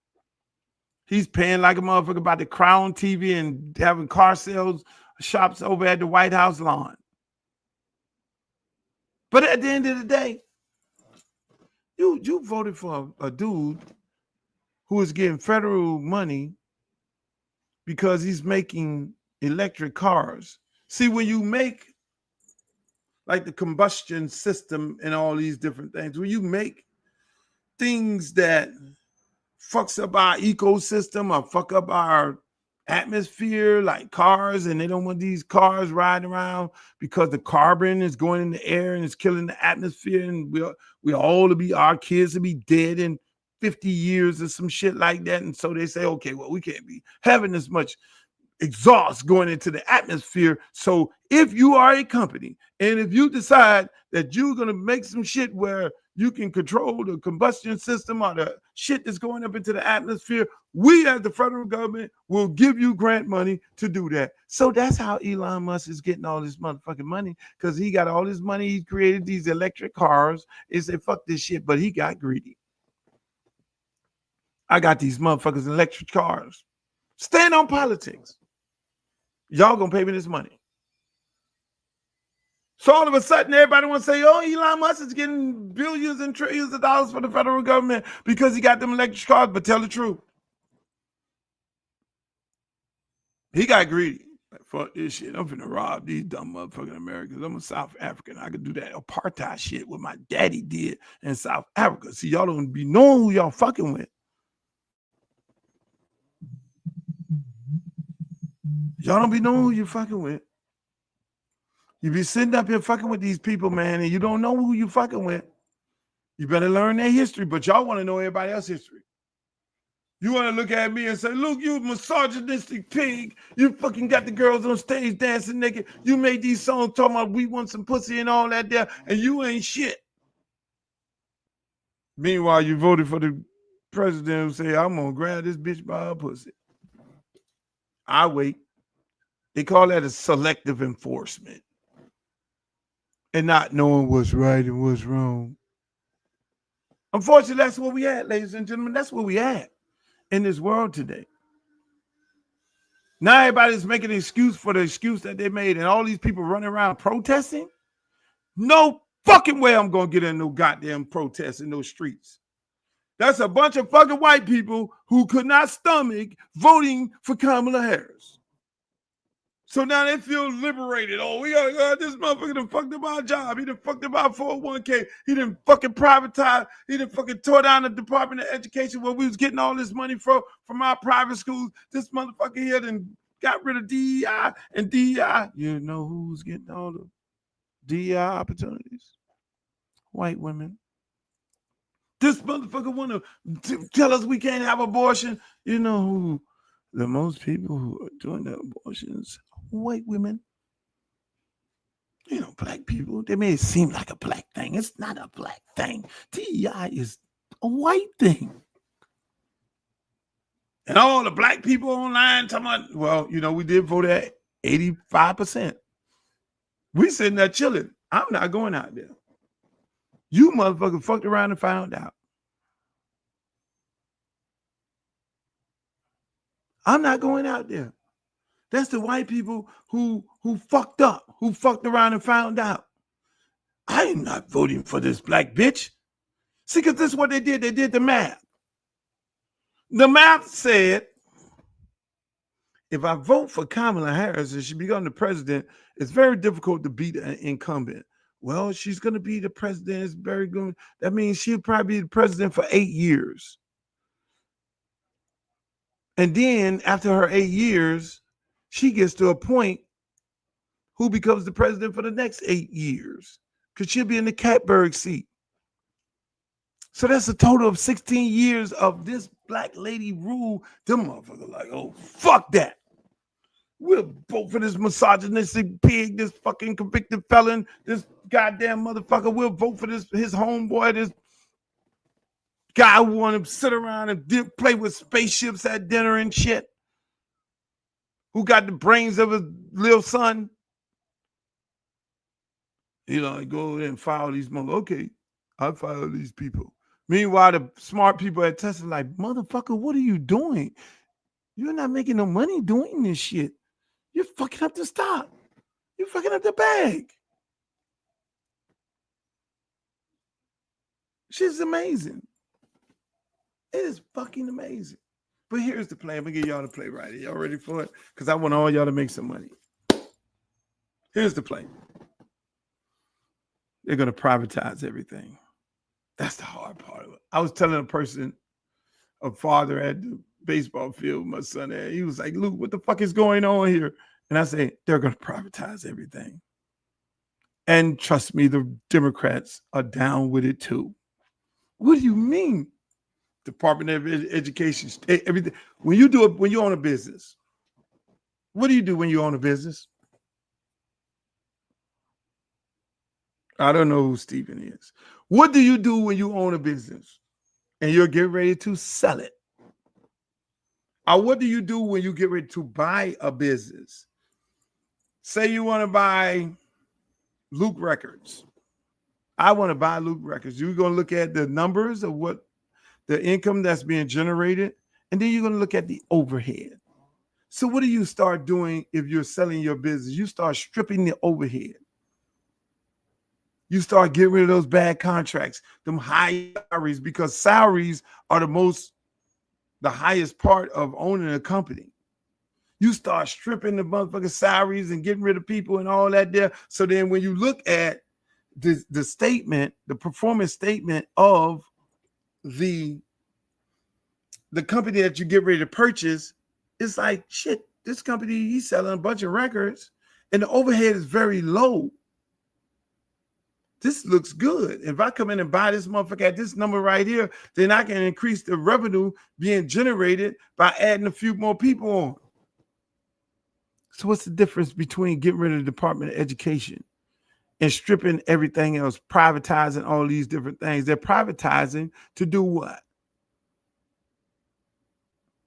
He's paying like a motherfucker about the Crown TV and having car sales shops over at the White House lawn. But at the end of the day, you voted for a dude who is getting federal money because he's making electric cars. See, when you make like the combustion system and all these different things, when you make things that fucks up our ecosystem or fuck up our atmosphere, like cars, and they don't want these cars riding around because the carbon is going in the air and it's killing the atmosphere, and we all to be, our kids to be dead in 50 years or some shit like that. And so they say, okay, well, we can't be having this much exhaust going into the atmosphere. So if you are a company and if you decide that you're going to make some shit where you can control the combustion system or the shit that's going up into the atmosphere, we as the federal government will give you grant money to do that. So that's how Elon Musk is getting all this motherfucking money, because he got all this money. He created these electric cars. He said, fuck this shit, but he got greedy. I got these motherfuckers electric cars. Stand on politics. Y'all gonna pay me this money. So all of a sudden, everybody want to say, oh, Elon Musk is getting billions and trillions of dollars for the federal government because he got them electric cars. But tell the truth. He got greedy. Like, fuck this shit. I'm finna rob these dumb motherfucking Americans. I'm a South African. I could do that apartheid shit what my daddy did in South Africa. See, y'all don't be knowing who y'all fucking with. Y'all don't be knowing who you're fucking with. You be sitting up here fucking with these people, man, and you don't know who you fucking with. You better learn their history, but y'all want to know everybody else's history. You want to look at me and say, look, you misogynistic pig. You fucking got the girls on stage dancing naked. You made these songs talking about we want some pussy and all that there, and you ain't shit. Meanwhile, you voted for the president who say, I'm going to grab this bitch by her pussy. I wait. They call that a selective enforcement. And not knowing what's right and what's wrong. Unfortunately, that's what we at, ladies and gentlemen. That's what we at in this world today. Now everybody's making an excuse for the excuse that they made, and all these people running around protesting. No fucking way I'm gonna get in no goddamn protest in those streets. That's a bunch of fucking white people who could not stomach voting for Kamala Harris. So now they feel liberated. Oh, we got this motherfucker done fucked up our job. He done fucked up our 401k. He done fucking privatized. He done fucking tore down the Department of Education where we was getting all this money from our private schools. This motherfucker here done got rid of DEI and DEI. You know who's getting all the DEI opportunities? White women. This motherfucker want to tell us we can't have abortion. You know who the most people who are doing the abortions? White women. You know, black people. They may seem like a black thing. It's not a black thing. DEI is a white thing. And all the black people online talking about, well, you know, we did vote at 85%. We sitting there chilling. I'm not going out there. You motherfucker fucked around and found out. I'm not going out there. That's the white people who fucked up, who fucked around and found out. I am not voting for this black bitch. See, because this is what they did. They did the math. The math said, if I vote for Kamala Harris and she becomes the president, it's very difficult to beat an incumbent. Well, she's going to be the president. It's very good. That means she'll probably be the president for 8 years. And then after her 8 years, she gets to a point who becomes the president for the next 8 years because she'll be in the catbird seat. So that's a total of 16 years of this black lady rule. Them motherfuckers like, oh, fuck that. We'll vote for this misogynistic pig, this fucking convicted felon, this goddamn motherfucker. We'll vote for this, his homeboy, this guy who want to sit around and play with spaceships at dinner and shit, who got the brains of his little son. You know, go and file these motherfuckers. Okay, I'll file these people. Meanwhile, the smart people at Tesla like, motherfucker, what are you doing? You're not making no money doing this shit. You're fucking up the stock. You're fucking up the bag. Shit's amazing. It is fucking amazing. But here's the play. I'm going to give y'all the play right here. Y'all ready for it? Because I want all y'all to make some money. Here's the play. They're going to privatize everything. That's the hard part of it. I was telling a father at the baseball field, my son there, he was like, Luke, what the fuck is going on here? And I say, they're going to privatize everything. And trust me, the Democrats are down with it too. What do you mean? Department of Education, everything. When you own a business, what do you do when you own a business? I don't know who Stephen is. What do you do when you own a business and you're getting ready to sell it? Or what do you do when you get ready to buy a business? Say you want to buy Luke Records. I want to buy Luke Records. You're going to look at the numbers of what the income that's being generated, and then you're going to look at the overhead. So what do you start doing if you're selling your business? You start stripping the overhead. You start getting rid of those bad contracts, them high salaries, because salaries are the highest part of owning a company. You start stripping the motherfucking salaries and getting rid of people and all that there. So then when you look at the statement, the performance statement of the company that you get ready to purchase, it's like, shit, this company, he's selling a bunch of records and the overhead is very low. This looks good. If I come in and buy this motherfucker at this number right here, then I can increase the revenue being generated by adding a few more people on. So what's the difference between getting rid of the Department of Education and stripping everything else, privatizing all these different things? They're privatizing to do what?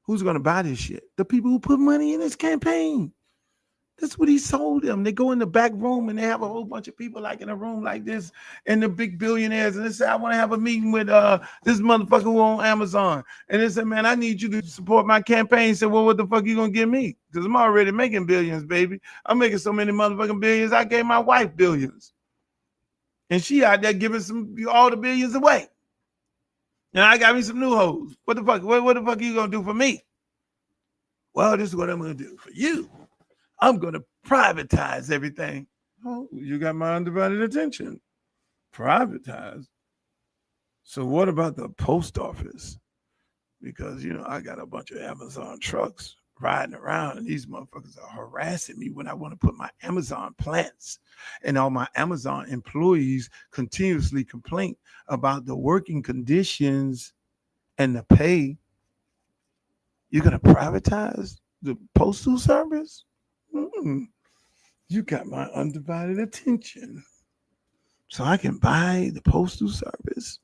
Who's going to buy this shit? The people who put money in this campaign. That's what he sold them. They go in the back room and they have a whole bunch of people like in a room like this, and the big billionaires, and they say, I want to have a meeting with this motherfucker who owns Amazon. And they said, man, I need you to support my campaign. He said, well, what the fuck you gonna give me? Because I'm already making billions, baby. I'm making so many motherfucking billions. I gave my wife billions. And she out there giving all the billions away. And I got me some new hoes. What the fuck are you gonna do for me? Well, this is what I'm gonna do for you. I'm going to privatize everything. Oh, you got my undivided attention. Privatize. So what about the post office? Because, I got a bunch of Amazon trucks riding around, and these motherfuckers are harassing me when I want to put my Amazon plants. And all my Amazon employees continuously complain about the working conditions and the pay. You're going to privatize the postal service? You got my undivided attention. So I can buy the postal service.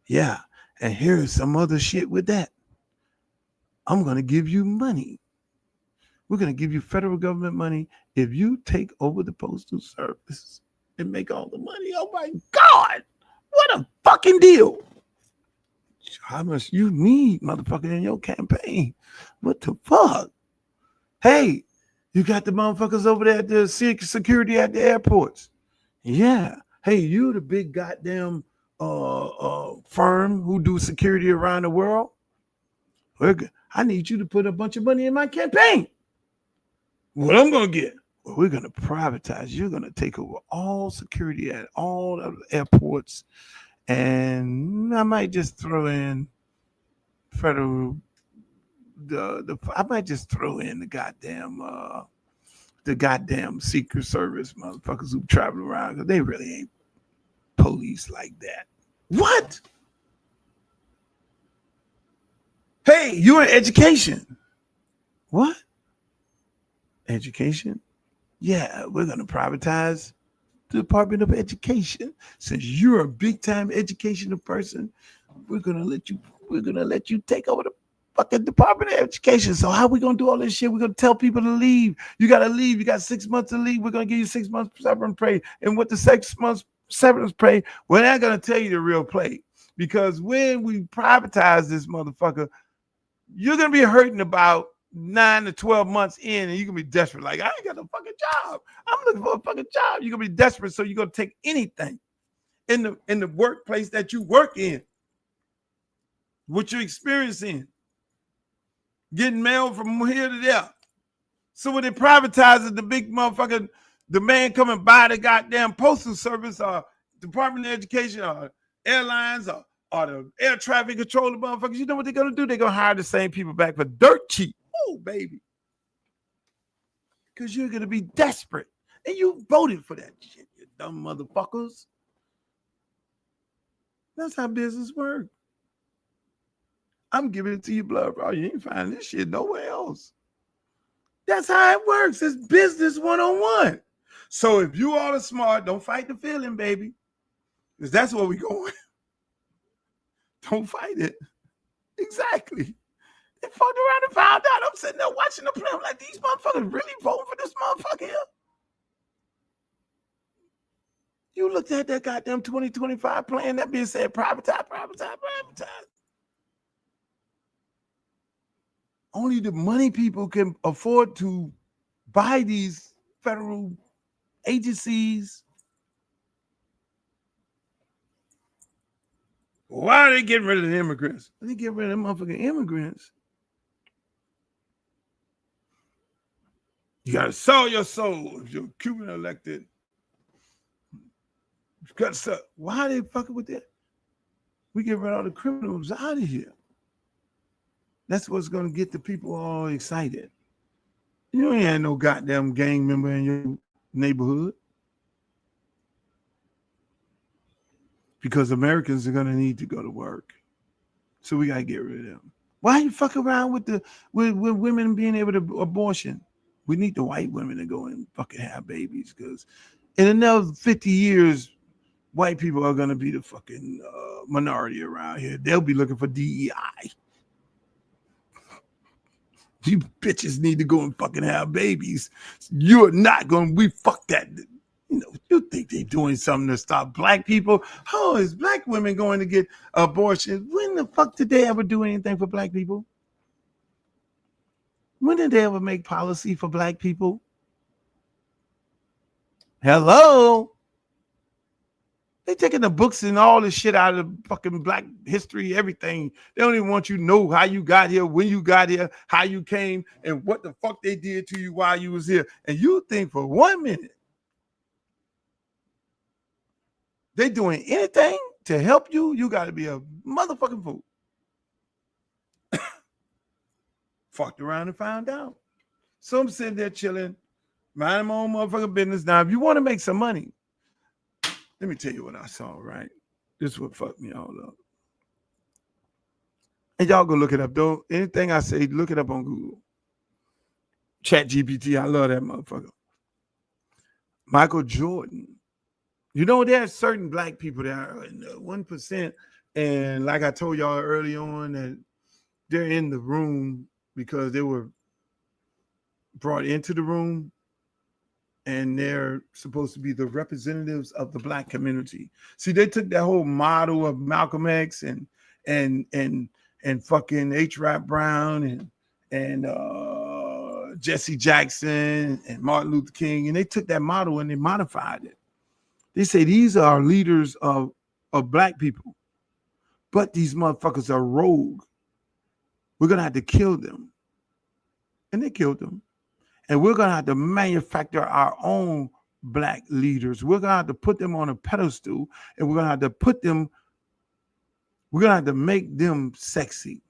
Yeah. And here's some other shit with that. I'm going to give you money. We're going to give you federal government money if you take over the postal service and make all the money. Oh my God. What a fucking deal. How much you need, motherfucker, in your campaign? What the fuck? Hey, you got the motherfuckers over there at the security at the airports. Yeah. Hey, you the big goddamn firm who do security around the world. I need you to put a bunch of money in my campaign. What I'm going to get? Well, we're going to privatize. You're going to take over all security at all the airports. And I might just throw in federal... I might just throw in the goddamn Secret Service motherfuckers who travel around, because they really ain't police like that. What? Hey, you're in education. What? Education? Yeah, we're gonna privatize the Department of Education. Since you're a big time educational person, we're gonna let you take over the fucking Department of Education. So how we gonna do all this shit? We're gonna tell people to leave. You gotta leave. You got 6 months to leave. We're gonna give you 6 months severance pay. And what the 6 months severance pay, we're not gonna tell you the real play. Because when we privatize this motherfucker, you're gonna be hurting about 9 to 12 months in, and you're gonna be desperate. Like, I ain't got a fucking job. I'm looking for a fucking job. You're gonna be desperate, so you're gonna take anything in the workplace that you work in, what you're experiencing. Getting mail from here to there. So when they privatize it, the big motherfucker, the man coming by the goddamn postal service or Department of Education or airlines or the air traffic controller motherfuckers, you know what they're going to do? They're going to hire the same people back for dirt cheap. Oh, baby. Because you're going to be desperate. And you voted for that shit, you dumb motherfuckers. That's how business works. I'm giving it to you, blood, bro. You ain't finding this shit nowhere else. That's how it works. It's business 101. So if you all are smart, don't fight the feeling, baby. Because that's where we going. Don't fight it. Exactly. They fucked around and found out. I'm sitting there watching the play. I'm like, these motherfuckers really voting for this motherfucker here? You looked at that goddamn 2025 plan, that being said, privatize. Only the money people can afford to buy these federal agencies. Why are they getting rid of the immigrants? They get rid of them motherfucking immigrants. You got to sell your soul if you're Cuban elected. You got to sell. Why are they fucking with that? We get rid of all the criminals out of here. That's what's going to get the people all excited. You ain't had no goddamn gang member in your neighborhood. Because Americans are going to need to go to work. So we got to get rid of them. Why you fuck around with women being able to abortion? We need the white women to go and fucking have babies, because in another 50 years, white people are going to be the fucking minority around here. They'll be looking for DEI. You bitches need to go and fucking have babies. You're not going, we fuck that. You know, you think they're doing something to stop black people? How is black women going to get abortions? When the fuck did they ever do anything for black people? When did they ever make policy for black people? Hello? They taking the books and all this shit out of fucking black history, everything. They don't even want you to know how you got here, when you got here, how you came, and what the fuck they did to you while you was here. And you think for 1 minute they doing anything to help you, you got to be a motherfucking fool. Fucked around and found out. So I'm sitting there chilling, minding my own motherfucking business. Now, if you want to make some money, let me tell you what I saw, right? This is what fucked me all up. And y'all go look it up. Don't anything I say, look it up on Google. ChatGPT, I love that motherfucker. Michael Jordan. You know, there are certain black people that are in the 1%. And like I told y'all early on, that they're in the room because they were brought into the room. And they're supposed to be the representatives of the black community. See, they took that whole model of Malcolm X and fucking H. Rap Brown and Jesse Jackson and Martin Luther King, and they took that model and they modified it. They say these are leaders of black people, but these motherfuckers are rogue. We're gonna have to kill them, and they killed them. And we're going to have to manufacture our own black leaders. We're going to have to put them on a pedestal, and we're going to have to make them sexy.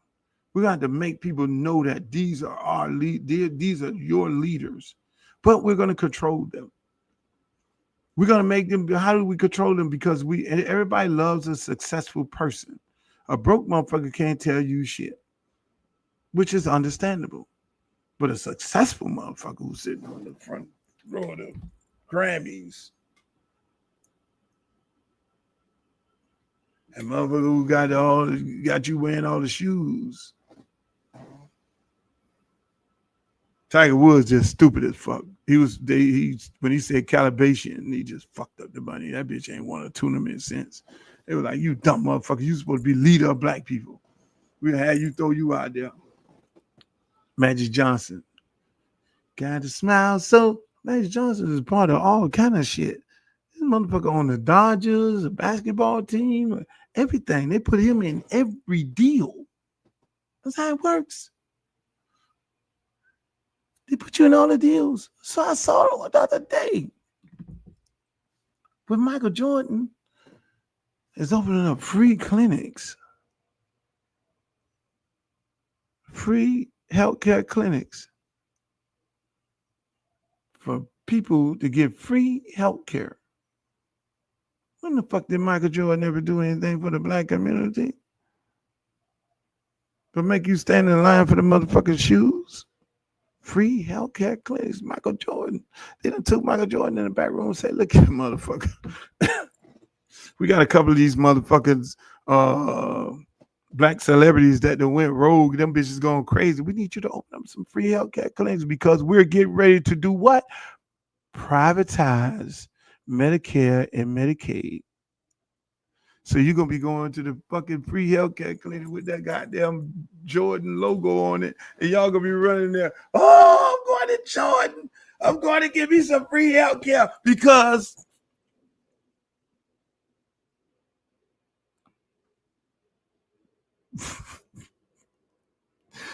We're going to have to make people know that these are these are your leaders, but we're going to control them. We're going to make them, how do we control them? Because everybody loves a successful person. A broke motherfucker can't tell you shit, which is understandable. But a successful motherfucker who's sitting on the front row of the Grammys, and motherfucker who got you wearing all the shoes. Tiger Woods just stupid as fuck. When he said calibration, he just fucked up the money. That bitch ain't won a tournament since. They were like, you dumb motherfucker, you supposed to be leader of black people. We had you throw you out there. Magic Johnson. Got to smile. So Magic Johnson is part of all kind of shit. This motherfucker on the Dodgers, a basketball team, everything. They put him in every deal. That's how it works. They put you in all the deals. So I saw it the other day. But Michael Jordan is opening up free clinics. Free healthcare clinics for people to get free healthcare. When the fuck did Michael Jordan ever do anything for the black community? But make you stand in line for the motherfucking shoes? Free healthcare clinics, Michael Jordan. They done took Michael Jordan in the back room and said, look at the motherfucker. We got a couple of these motherfuckers, black celebrities that went rogue. Them bitches going crazy. We need you to open up some free healthcare clinics because we're getting ready to do what? Privatize Medicare and Medicaid. So you're going to be going to the fucking free healthcare clinic with that goddamn Jordan logo on it, and y'all going to be running there. Oh, I'm going to Jordan. I'm going to give me some free healthcare because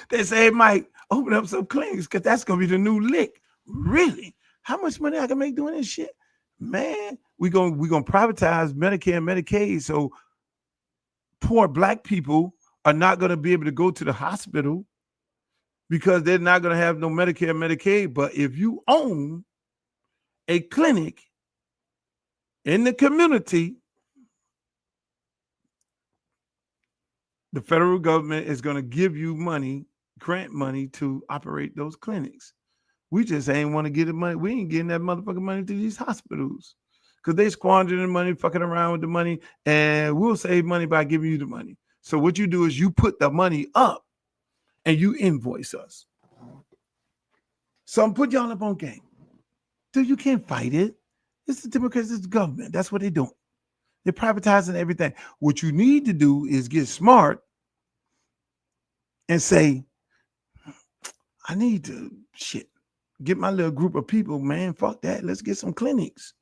they say, hey, Mike, open up some clinics because that's going to be the new lick. Really? How much money I can make doing this shit? Man, we're gonna privatize Medicare and Medicaid, so poor black people are not going to be able to go to the hospital because they're not going to have no Medicare and Medicaid. But if you own a clinic in the community, the federal government is going to give you money, grant money to operate those clinics. We just ain't want to get the money. We ain't getting that motherfucking money to these hospitals because they squandering the money, fucking around with the money, and we'll save money by giving you the money. So what you do is you put the money up and you invoice us. So I'm putting y'all up on game. Dude, you can't fight it. It's the Democrats, it's the government. That's what they're doing. They're privatizing everything. What you need to do is get smart and say, I need to get my little group of people, man. Fuck that. Let's get some clinics.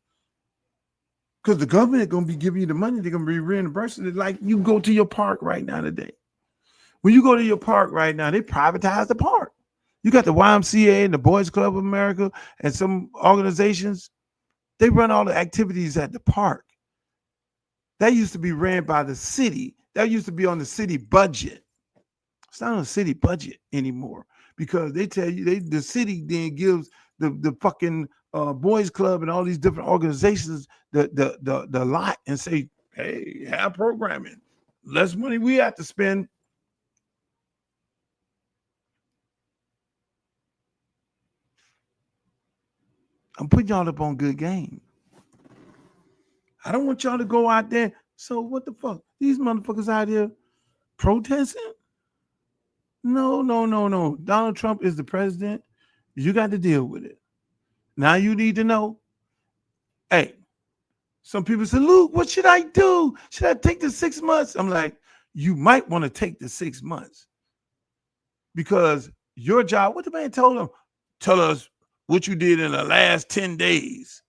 Because the government is going to be giving you the money. They're going to be reimbursing it. Like you go to your park right now today. When you go to your park right now, they privatize the park. You got the YMCA and the Boys Club of America and some organizations. They run all the activities at the park. That used to be ran by the city. That used to be on the city budget. It's not on the city budget anymore because they tell you the city then gives the fucking Boys Club and all these different organizations the lot and say, hey, have programming. Less money we have to spend. I'm putting y'all up on good game. I don't want y'all to go out there. So what the fuck? These motherfuckers out here protesting? No. Donald Trump is the president. You got to deal with it. Now you need to know. Hey, some people say, Luke, what should I do? Should I take the 6 months? I'm like, you might want to take the 6 months because your job, what the man told him, tell us what you did in the last 10 days.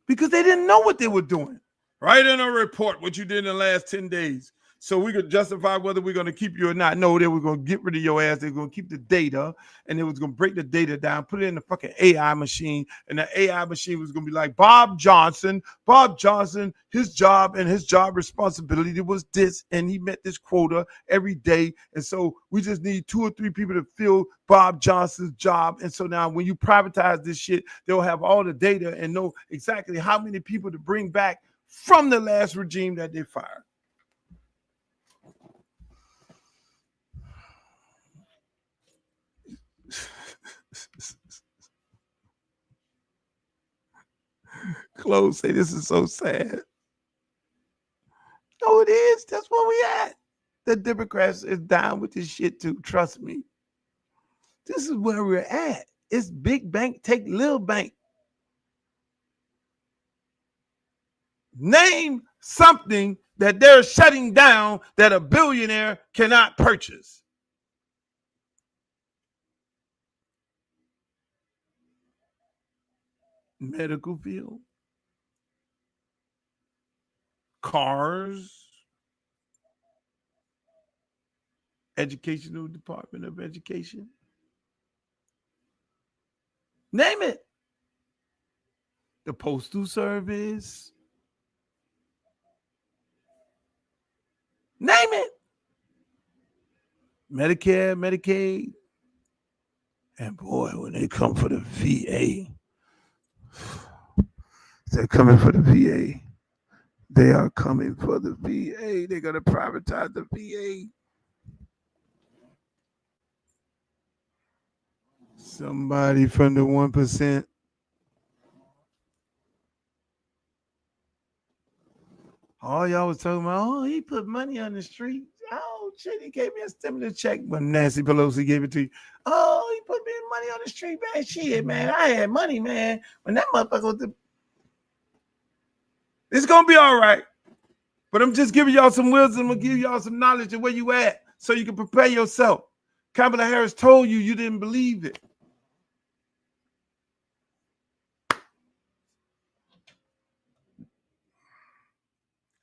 Because they didn't know what they were doing. Write in a report what you did in the last 10 days. So we could justify whether we're going to keep you or not. No, they were going to get rid of your ass. They were going to keep the data, and they was going to break the data down, put it in the fucking AI machine, and the AI machine was going to be like, Bob Johnson, his job and his job responsibility was this, and he met this quota every day, and so we just need 2 or 3 people to fill Bob Johnson's job, and so now when you privatize this shit, they'll have all the data and know exactly how many people to bring back from the last regime that they fired. Close say this is so sad. No, it is. That's where we at. The Democrats is down with this shit too. Trust me. This is where we're at. It's big bank take little bank. Name something that they're shutting down that a billionaire cannot purchase. Medical field. Cars. Educational Department of Education. Name it. The Postal Service. Name it. Medicare, Medicaid. And boy, when they come for the VA, they're coming for the VA. They are coming for the VA. They're going to privatize the VA. Somebody from the 1%. All y'all was talking about, oh, he put money on the street. Oh, shit, he gave me a stimulus check when Nancy Pelosi gave it to you. Oh, he put me money on the street, man. Shit, man. I had money, man. When that motherfucker was the... It's going to be all right. But I'm just giving y'all some wisdom. I'm going to give y'all some knowledge of where you at so you can prepare yourself. Kamala Harris told you, you didn't believe it.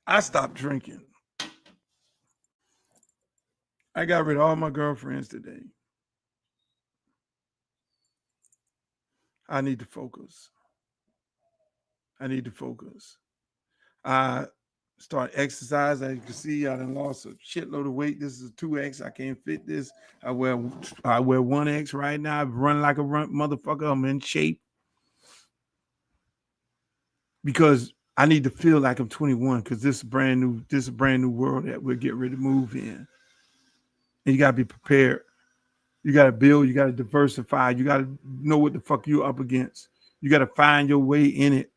I stopped drinking. I got rid of all my girlfriends today. I need to focus. I start exercise. As you can see, I done lost a shitload of weight. This is a 2X. I can't fit this. I wear 1X right now. I run like a motherfucker. I'm in shape. Because I need to feel like I'm 21 because this is a brand new world that we're getting ready to move in. And you got to be prepared. You got to build. You got to diversify. You got to know what the fuck you're up against. You got to find your way in it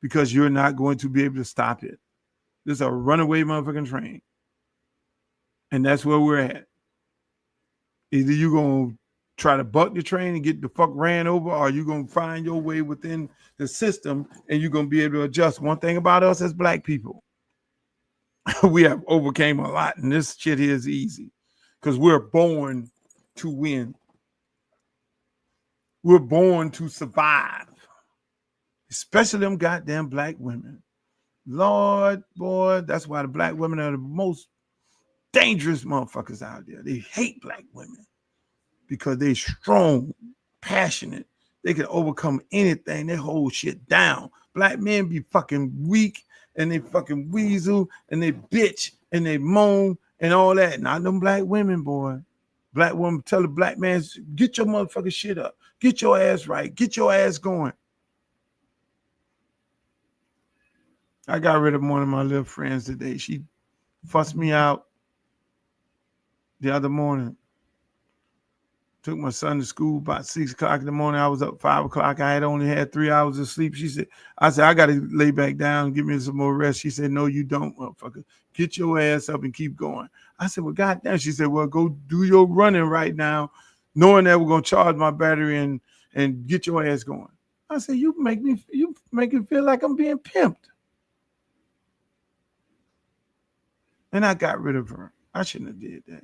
because you're not going to be able to stop it. This is a runaway motherfucking train. And that's where we're at. Either you're going to try to buck the train and get the fuck ran over, or you gonna find your way within the system and you're gonna be able to adjust. One thing about us as black people, we have overcame a lot, and this shit here is easy because we're born to win. We're born to survive, especially them goddamn black women. Lord, boy, that's why the black women are the most dangerous motherfuckers out there. They hate black women because they strong, passionate. They can overcome anything. They hold shit down. Black men be fucking weak and they fucking weasel and they bitch and they moan and all that. Not them black women, boy. Black women tell the black man, get your motherfucking shit up. Get your ass right. Get your ass going. I got rid of one of my little friends today. She fussed me out the other morning. Took my son to school about 6 o'clock in the morning. I was up 5 o'clock. I had only had 3 hours of sleep. I said, I got to lay back down and give me some more rest. She said, no, you don't, motherfucker. Get your ass up and keep going. I said, well, goddamn. She said, well, go do your running right now, knowing that we're going to charge my battery and get your ass going. I said, you make it feel like I'm being pimped. And I got rid of her. I shouldn't have did that.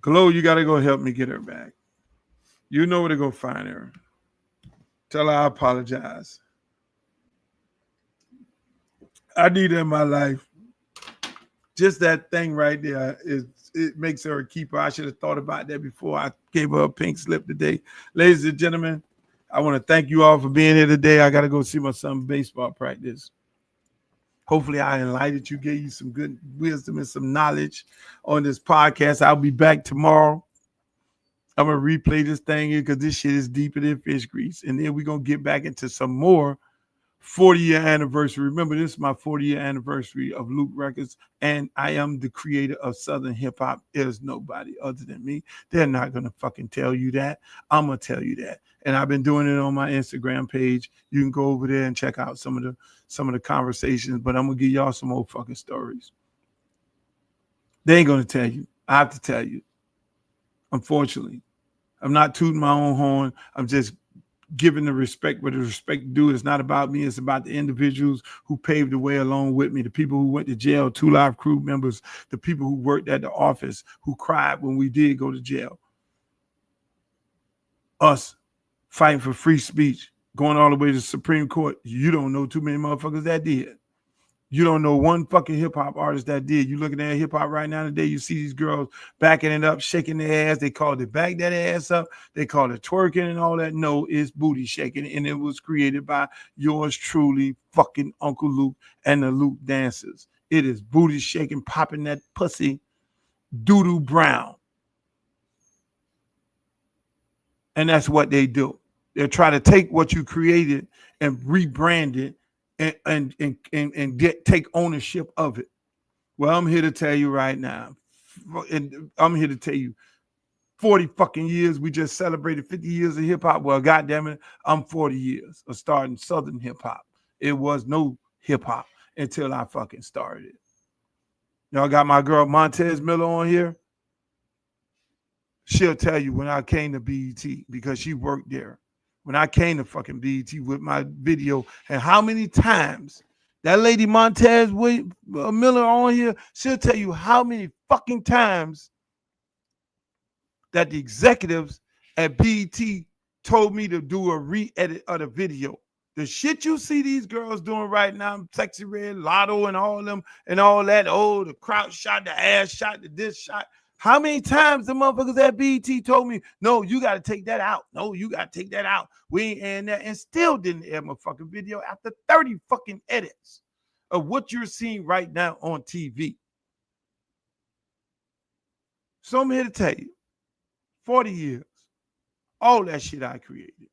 Glow, you got to go help me get her back. You know where to go find her. Tell her I apologize. I need her in my life. Just that thing right there, it makes her a keeper. I should have thought about that before I gave her a pink slip today. Ladies and gentlemen, I want to thank you all for being here today. I got to go see my son baseball practice. Hopefully I enlightened you, gave you some good wisdom and some knowledge on this podcast. I'll be back tomorrow. I'm going to replay this thing here because this shit is deeper than fish grease. And then we're going to get back into some more 40-year anniversary. Remember, this is my 40-year anniversary of Luke Records, and I am the creator of Southern hip hop. There's nobody other than me. They're not going to fucking tell you that. I'm going to tell you that. And I've been doing it on my Instagram page. You can go over there and check out some of the conversations, but I'm going to give y'all some old fucking stories. They ain't going to tell you. I have to tell you. Unfortunately, I'm not tooting my own horn. I'm just giving the respect where the respect due. It's not about me. It's about the individuals who paved the way along with me, the people who went to jail, 2 Live Crew members, the people who worked at the office, who cried when we did go to jail. Us fighting for free speech, going all the way to the Supreme Court. You don't know too many motherfuckers that did. You don't know one fucking hip-hop artist that did. You looking at hip-hop right now today, you see these girls backing it up, shaking their ass. They called it back that ass up. They called it twerking and all that. No, it's booty shaking, and it was created by yours truly, fucking Uncle Luke and the Luke Dancers. It is booty shaking, popping that pussy, doo-doo brown. And that's what they do. They try to take what you created and rebrand it and take ownership of it. Well, I'm here to tell you right now, and I'm here to tell you, 40 fucking years, we just celebrated 50 years of hip hop. Well, goddamn it, I'm 40 years of starting Southern hip hop. It was no hip hop until I fucking started it. Y'all got my girl Montez Miller on here. She'll tell you when I came to BET because she worked there. When I came to fucking BET with my video, and how many times that lady Montez Miller on here, she'll tell you how many fucking times that the executives at BET told me to do a re-edit of the video. The shit you see these girls doing right now, Sexy Red, Lotto, and all them and all that. Oh, the crowd shot, the ass shot, the this shot. How many times the motherfuckers at BET told me, no, you got to take that out. No, you got to take that out. We ain't airing that, and still didn't air my fucking video after 30 fucking edits of what you're seeing right now on TV. So I'm here to tell you, 40 years, all that shit I created.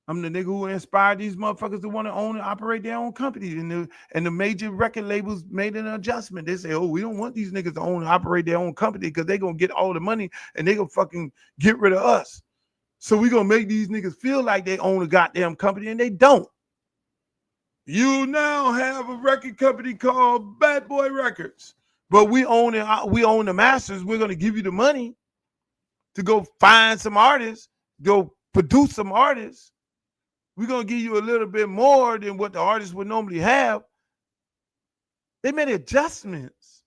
I'm the nigga who inspired these motherfuckers to want to own and operate their own companies. And the major record labels made an adjustment. They say, oh, we don't want these niggas to own and operate their own company because they're going to get all the money and they're going to fucking get rid of us. So we're going to make these niggas feel like they own a goddamn company, and they don't. You now have a record company called Bad Boy Records, but we own the masters. We're going to give you the money. to go find some artists, go produce some artists. We're going to give you a little bit more than what the artists would normally have. They made adjustments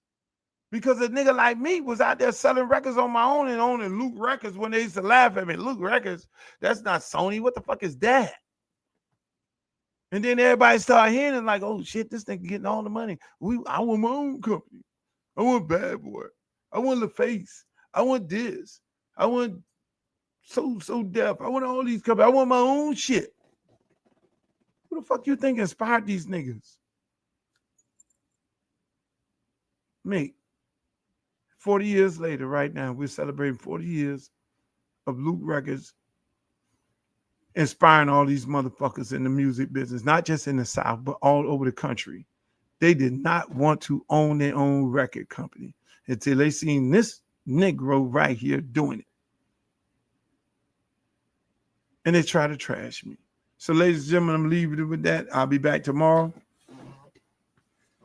because a nigga like me was out there selling records on my own and owning Luke Records when they used to laugh at me. Luke Records, that's not Sony. What the fuck is that? And then everybody started hearing it like, oh shit, this nigga getting all the money. I want my own company. I want Bad Boy. I want LaFace. I want this. I want So Def. I want all these companies. I want my own shit. Who the fuck you think inspired these niggas? Mate, 40 years later, right now, we're celebrating 40 years of Luke Records inspiring all these motherfuckers in the music business, not just in the South, but all over the country. They did not want to own their own record company until they seen this Negro right here doing it. And they try to trash me. So, ladies and gentlemen, I'm leaving it with that. I'll be back tomorrow.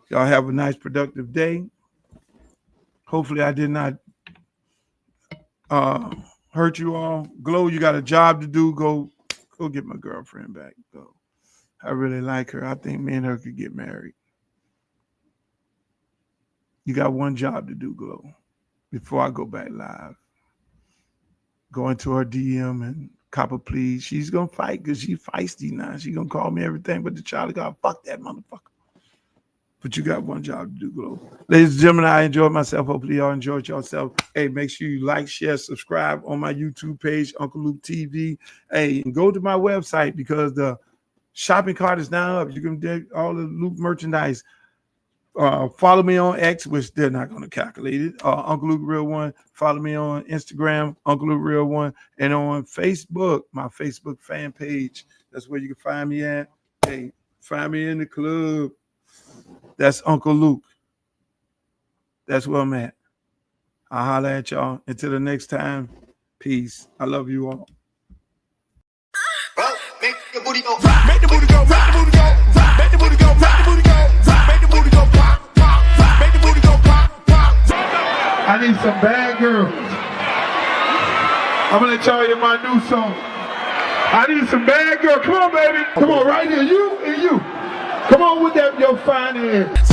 Y'all have a nice, productive day. Hopefully, I did not hurt you all. Glow, you got a job to do. Go get my girlfriend back. Go. I really like her. I think me and her could get married. You got one job to do, Glow. Before I go back live, go into her DM and cop a plea. She's gonna fight because she's feisty now. She's gonna call me everything but the child of God. Fuck that motherfucker. But you got one job to do, Glow. Ladies and gentlemen, I enjoyed myself. Hopefully y'all enjoyed yourself. Hey, make sure you like, share, subscribe on my YouTube page, Uncle Luke TV. Hey, and go to my website because the shopping cart is now up. You can get all the Luke merchandise. Follow me on X, which they're not going to calculate it. Uncle Luke Real One. Follow me on Instagram, Uncle Luke Real One, and on Facebook, my Facebook fan page. That's where you can find me at. Hey, find me in the club. That's Uncle Luke. That's where I'm at. I'll holler at y'all. Until the next time, peace. I love you all. Make the booty go, make the booty go, make the booty go, make the booty go, make the booty go, make the booty go, pop, pop, make the booty go, pop, pop. I need some bad girls. I'm gonna let y'all hear my new song. I need some bad girls. Come on, baby. Come on, right here. You and you. Come on with that, your fine ass.